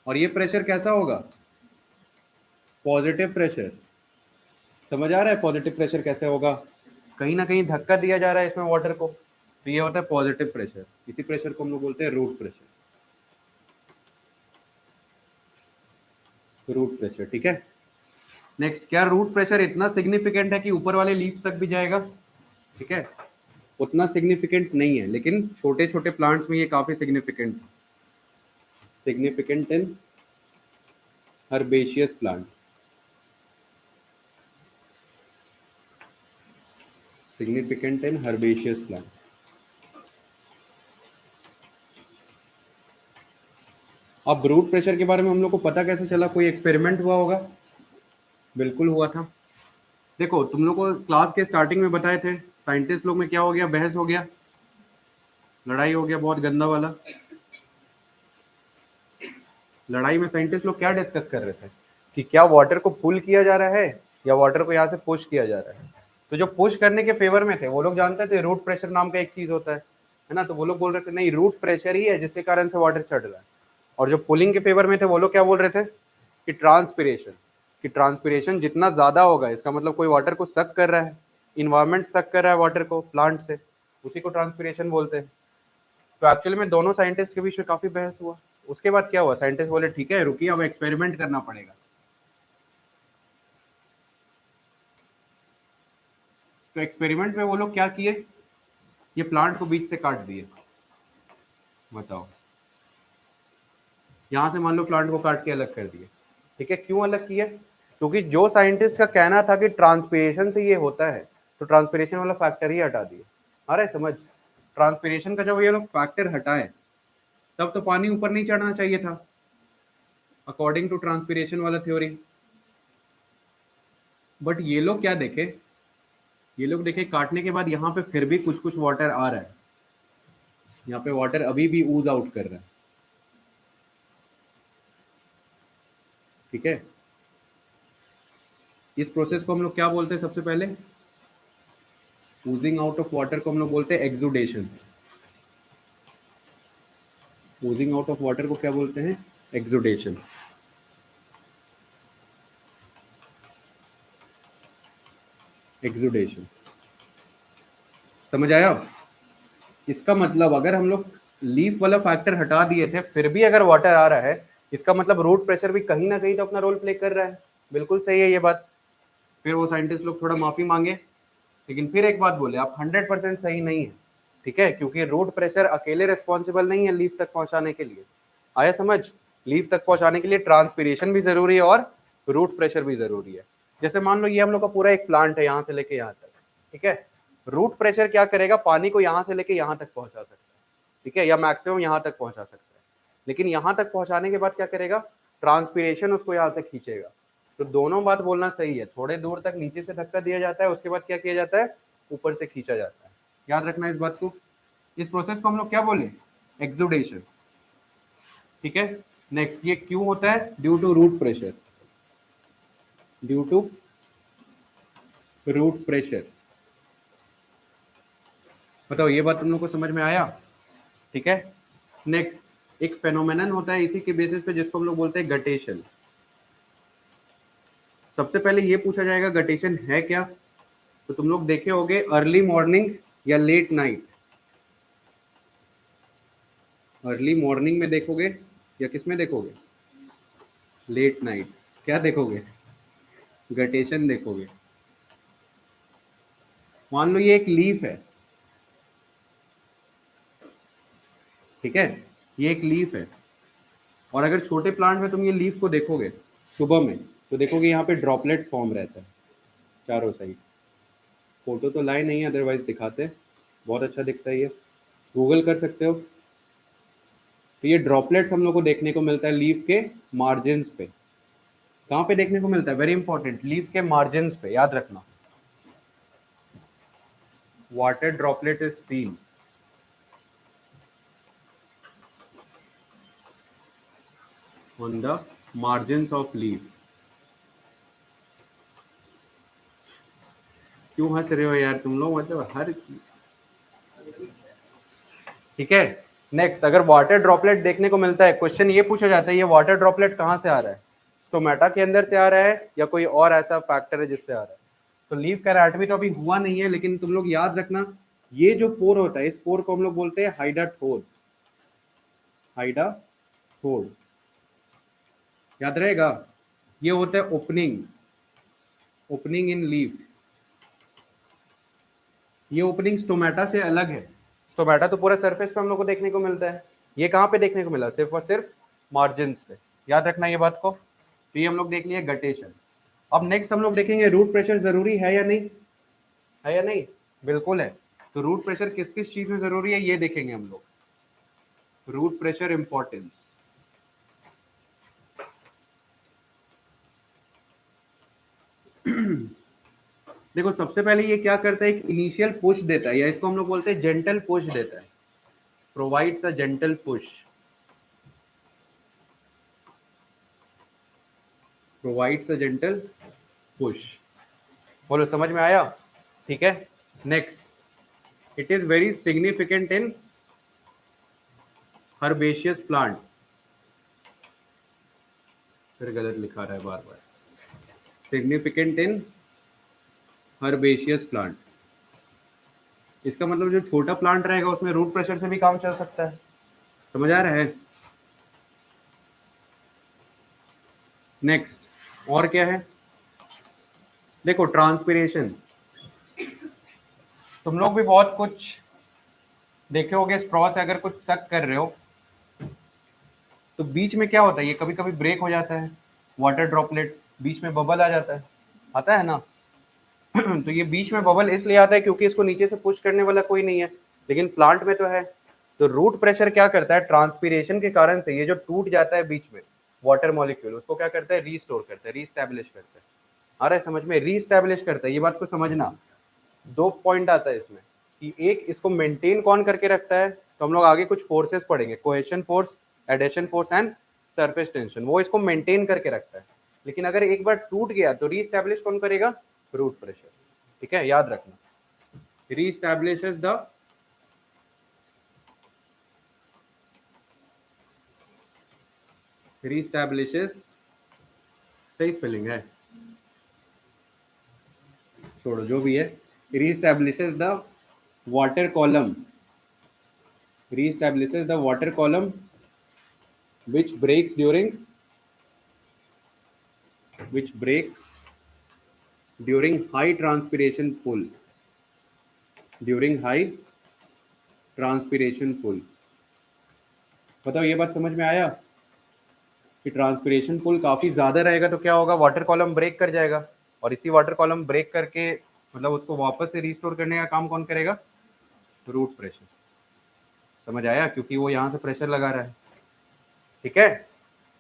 और ये प्रेशर कैसा होगा? Positive pressure. समझ आ रहा है पॉजिटिव प्रेशर कैसे होगा? कहीं ना कहीं धक्का दिया जा रहा है इसमें वाटर को, तो ये होता है पॉजिटिव प्रेशर। इसी प्रेशर को हम लोग बोलते हैं रूट प्रेशर। रूट प्रेशर, ठीक है। नेक्स्ट, क्या रूट प्रेशर इतना सिग्निफिकेंट है कि ऊपर वाले लीव्स तक भी जाएगा? ठीक है, उतना सिग्निफिकेंट नहीं है, लेकिन छोटे छोटे प्लांट्स में ये काफी सिग्निफिकेंट है। Significant in herbaceous plant. Significant in herbaceous plant. अब रूट प्रेशर के बारे में हम लोग को पता कैसे चला? कोई एक्सपेरिमेंट हुआ होगा? बिल्कुल हुआ था। देखो तुम लोग को क्लास के स्टार्टिंग में बताए थे, साइंटिस्ट लोग में क्या हो गया? बहस हो गया, लड़ाई हो गया, बहुत गंदा वाला। लड़ाई में साइंटिस्ट लोग क्या डिस्कस कर रहे थे कि क्या वाटर को पुल किया जा रहा है या वाटर को यहाँ से पुश किया जा रहा है। तो जो पुश करने के फेवर में थे वो लोग जानते थे रूट प्रेशर नाम का एक चीज होता है ना, तो वो लोग बोल रहे थे नहीं, रूट प्रेशर ही है जिसके कारण से वाटर चढ़ रहा है। और जो पुलिंग के फेवर में थे वो लोग क्या बोल रहे थे कि ट्रांसपिरेशन, कि ट्रांसपिरेशन जितना ज्यादा होगा इसका मतलब कोई वाटर को सक कर रहा है, इन्वायरमेंट सक कर रहा है वाटर को प्लांट से, उसी को ट्रांसपिरेशन बोलते हैं। तो एक्चुअली में दोनों साइंटिस्ट के बीच में काफी बहस हुआ। उसके बाद क्या हुआ, साइंटिस्ट बोले ठीक है रुकिए, अब एक्सपेरिमेंट करना पड़ेगा। तो एक्सपेरिमेंट में वो लोग क्या किए, ये प्लांट को बीच से काट दिए। बताओ, यहां से मान लो प्लांट को काट के अलग कर दिए, ठीक है। क्यों अलग किया? क्योंकि जो साइंटिस्ट का कहना था कि ट्रांसपिरेशन से ये होता है, तो ट्रांसपिरेशन वाला फैक्टर ही हटा दिया। आ रहा है समझ? ट्रांसपिरेशन का जब ये लोग फैक्टर हटाए तब तो पानी ऊपर नहीं चढ़ना चाहिए था, अकॉर्डिंग टू ट्रांसपिरेशन वाला थ्योरी। बट ये लोग क्या देखे, ये लोग देखे काटने के बाद यहाँ पे फिर भी कुछ कुछ वाटर आ रहा है, यहाँ पे वाटर अभी भी ऊज आउट कर रहा है, ठीक है। इस प्रोसेस को हम लोग क्या बोलते हैं? सबसे पहले ऊजिंग आउट ऑफ वाटर को हम लोग बोलते हैं exudation. Oozing out of water को क्या बोलते हैं? एक्सुडेशन। एक्सुडेशन। समझ आया? इसका मतलब अगर हम लोग लीफ वाला फैक्टर हटा दिए थे फिर भी अगर वाटर आ रहा है, इसका मतलब रूट प्रेशर भी कहीं ना कहीं तो अपना रोल प्ले कर रहा है। बिल्कुल सही है ये बात। फिर वो साइंटिस्ट लोग थोड़ा माफी मांगे, लेकिन फिर एक बात बोले, आप 100% सही नहीं है, ठीक है? क्योंकि रूट प्रेशर अकेले रिस्पॉन्सिबल नहीं है लीफ तक पहुंचाने के लिए। आया समझ? लीफ तक पहुंचाने के लिए ट्रांसपीरेशन भी जरूरी है और रूट प्रेशर भी जरूरी है। जैसे मान लो ये हम लोग का पूरा एक प्लांट है यहाँ से लेके यहाँ तक, ठीक है? रूट प्रेशर क्या करेगा, पानी को यहाँ से लेके यहाँ तक पहुंचा सकता है, ठीक है, या मैक्सिमम यहाँ तक पहुंचा सकता है। लेकिन यहाँ तक पहुंचाने के बाद क्या करेगा, ट्रांसपीरेशन उसको यहाँ तक खींचेगा। तो दोनों बात बोलना सही है, थोड़े दूर तक नीचे से धक्का दिया जाता है, उसके बाद क्या किया जाता है, ऊपर से खींचा जाता है। याद रखना इस बात को। इस प्रोसेस को हम लोग क्या बोले, एक्सुडेशन, ठीक है? नेक्स्ट, ये क्यों होता है, due to root pressure, due to root pressure. बताओ ये बात तुम लोग को समझ में आया? ठीक है। नेक्स्ट, एक फेनोमेनन होता है इसी के बेसिस पे जिसको हम लोग बोलते हैं गटेशन। सबसे पहले ये पूछा जाएगा गटेशन है क्या, तो तुम लोग देखे होगे अर्ली मॉर्निंग या लेट नाइट। अर्ली मॉर्निंग में देखोगे या किस में देखोगे, लेट नाइट, क्या देखोगे, गटेशन देखोगे। मान लो ये एक लीफ है, ठीक है, ये एक लीफ है, और अगर छोटे प्लांट में तुम ये लीफ को देखोगे सुबह में, तो देखोगे यहाँ पे ड्रॉपलेट्स फॉर्म रहता है चारों साइड। फोटो तो लाए नहीं है, अदरवाइज दिखाते, बहुत अच्छा दिखता है ये, गूगल कर सकते हो। तो ये ड्रॉपलेट्स हम लोग को देखने को मिलता है लीफ के मार्जिन पे। कहाँ पे देखने को मिलता है, वेरी इंपॉर्टेंट, लीफ के मार्जिन पे, याद रखना। Water droplet is seen on the margin of leaf. क्यों हंस रहे हो यार तुम लोग, मतलब हर, ठीक है। नेक्स्ट, अगर वाटर ड्रॉपलेट देखने को मिलता है, क्वेश्चन ये पूछा जाता है ये वाटर ड्रॉपलेट कहाँ से आ रहा है, स्टोमेटा के अंदर से आ रहा है या कोई और ऐसा फैक्टर है जिससे आ रहा है। तो लीफ का एनाटॉमी तो अभी हुआ नहीं है, लेकिन तुम लोग याद रखना, ये जो पोर होता है इस पोर को हम लोग बोलते हैं हाइडाथोर, हाइडाथोर, याद रहेगा। ये होता है ओपनिंग, ओपनिंग इन लीफ। ये ओपनिंग स्टोमेटा से अलग है। स्टोमेटा तो पूरा सरफेस पे हम लोग को देखने को मिलता है, ये कहाँ पे देखने को मिला, सिर्फ और सिर्फ मार्जिन पे। याद रखना ये बात को। तो ये हम लोग देख लिए गटेशन। अब नेक्स्ट हम लोग देखेंगे रूट प्रेशर जरूरी है या नहीं, है या नहीं, बिल्कुल है। तो रूट प्रेशर किस किस चीज में जरूरी है ये देखेंगे हम लोग, रूट प्रेशर इंपॉर्टेंस। देखो सबसे पहले ये क्या करता है, एक इनिशियल पुश देता है, या इसको हम लोग बोलते हैं जेंटल पुश देता है, provides a gentle push, provides a gentle push. बोलो समझ में आया? ठीक है। Next, it is very significant in herbaceous plant, फिर गलत लिखा रहा है बार बार, सिग्निफिकेंट इन हर्बेशियस प्लांट। इसका मतलब जो छोटा प्लांट रहेगा उसमें रूट प्रेशर से भी काम चल सकता है। समझ आ रहा है? नेक्स्ट, और क्या है, देखो ट्रांसपिरेशन। तुम लोग भी बहुत कुछ देखे होगे, स्ट्रॉ से अगर कुछ सक कर रहे हो तो बीच में क्या होता है, ये कभी कभी ब्रेक हो जाता है, वाटर ड्रॉपलेट बीच में बबल आ जाता है, आता है ना। तो ये बीच में बबल इसलिए आता है क्योंकि इसको नीचे से पुश करने वाला कोई नहीं है, लेकिन प्लांट में तो है। तो रूट प्रेशर क्या करता है, ट्रांसपीरेशन के कारण से ये जो टूट जाता है बीच में वाटर मॉलिक्यूल, उसको क्या करता है, रीस्टोर करता है, रीस्टैब्लिश करता है। आ रहा है समझ में, रीस्टैब्लिश करता है, ये बात को समझना। दो पॉइंट आता है इसमें कि एक, इसको मेंटेन कौन करके रखता है, तो हम लोग आगे कुछ फोर्सेस पढ़ेंगे, cohesion force, adhesion force and surface tension, वो इसको मेंटेन करके रखता है। लेकिन अगर एक बार टूट गया तो रीस्टैब्लिश कौन करेगा, रूट प्रेशर, ठीक है, याद रखना। रीस्टैब्लिशेस द, रीस्टैब्लिशेस, सही स्पेलिंग है, छोड़ो जो भी है, reestablishes the water column, reestablishes the water column which breaks during which breaks during high transpiration pull, during high transpiration pull। बताओ ये बात समझ में आया कि ट्रांसपिरेशन पुल काफी ज्यादा रहेगा तो क्या होगा, वाटर कॉलम ब्रेक कर जाएगा, और इसी वाटर कॉलम ब्रेक करके मतलब उसको वापस से रिस्टोर करने का काम कौन करेगा, रूट प्रेशर। समझ आया, क्योंकि वो यहाँ से प्रेशर लगा रहा है। ठीक है,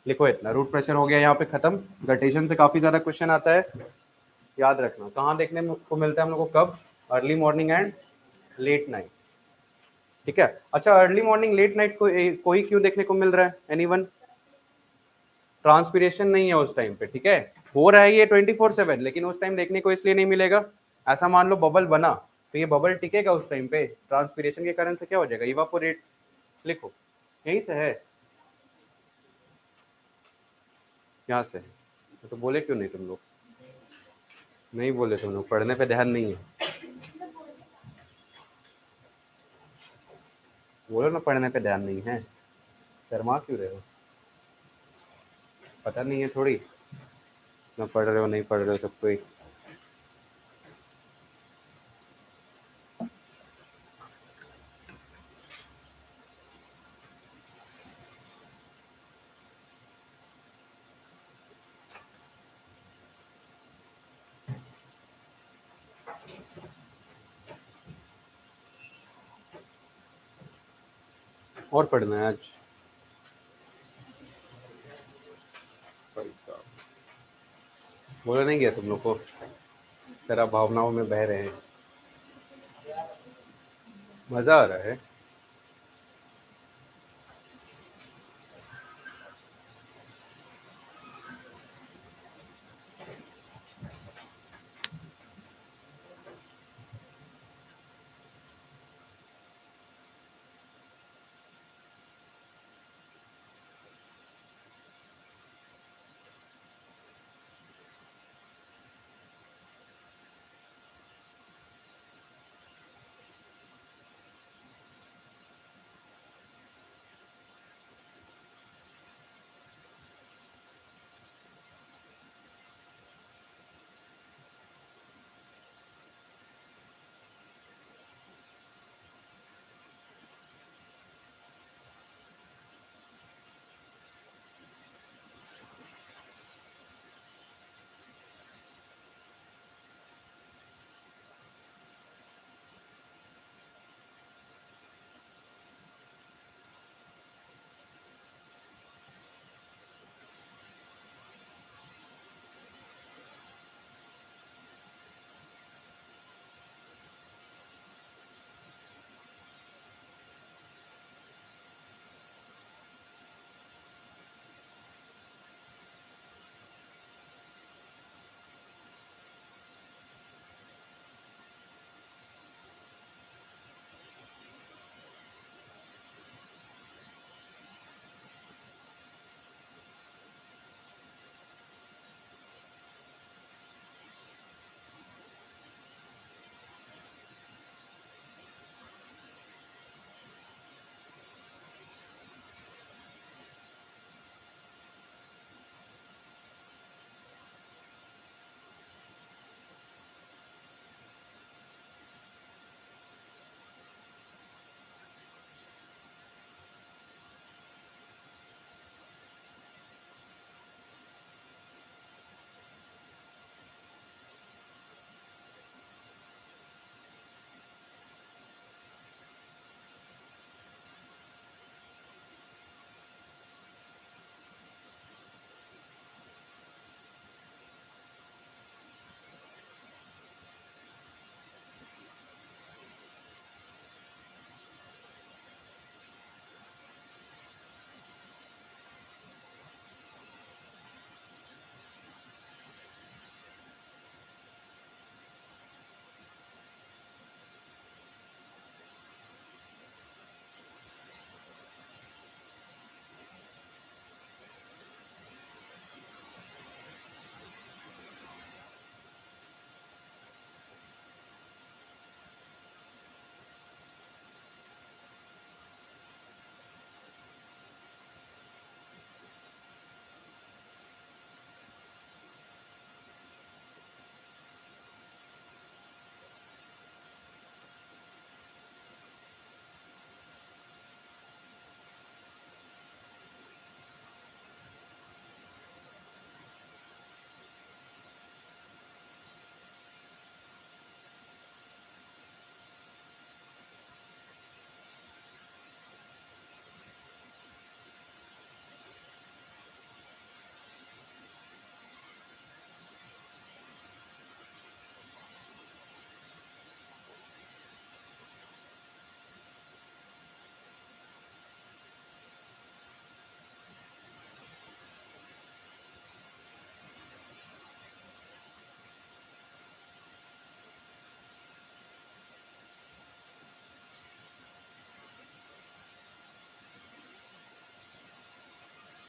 लिखो इतना, रूट प्रेशर हो गया यहाँ पे खत्म। गटेशन से काफी ज्यादा क्वेश्चन आता है, याद रखना। कहाँ देखने को मिलता है हम लोग को, कब, early morning and let night. ठीक है, अच्छा अर्ली मॉर्निंग लेट नाइट को ही क्यों देखने को मिल रहा है, एनीवन? ट्रांसपिरेशन नहीं है उस टाइम पे, ठीक है, हो रहा है ये 24/7, लेकिन उस टाइम देखने को इसलिए नहीं मिलेगा। ऐसा मान लो बबल बना, तो ये बबल टिकेगा उस टाइम पे, ट्रांसपिरेशन के कारण से क्या हो जाएगा, इवापोरेट। लिखो, यहीं से है, यहाँ से। तो बोले क्यों नहीं तुम लोग, नहीं बोले तुम लोग, पढ़ने पे ध्यान नहीं है। बोलो ना पढ़ने पे ध्यान नहीं है, शर्मा क्यों रहे हो, पता नहीं है थोड़ी ना, पढ़ रहे हो नहीं पढ़ रहे हो सबको एक। और पढ़ना है आज, बोला नहीं गया तुम लोग को, जरा भावनाओं में बह रहे हैं, मजा आ रहा है।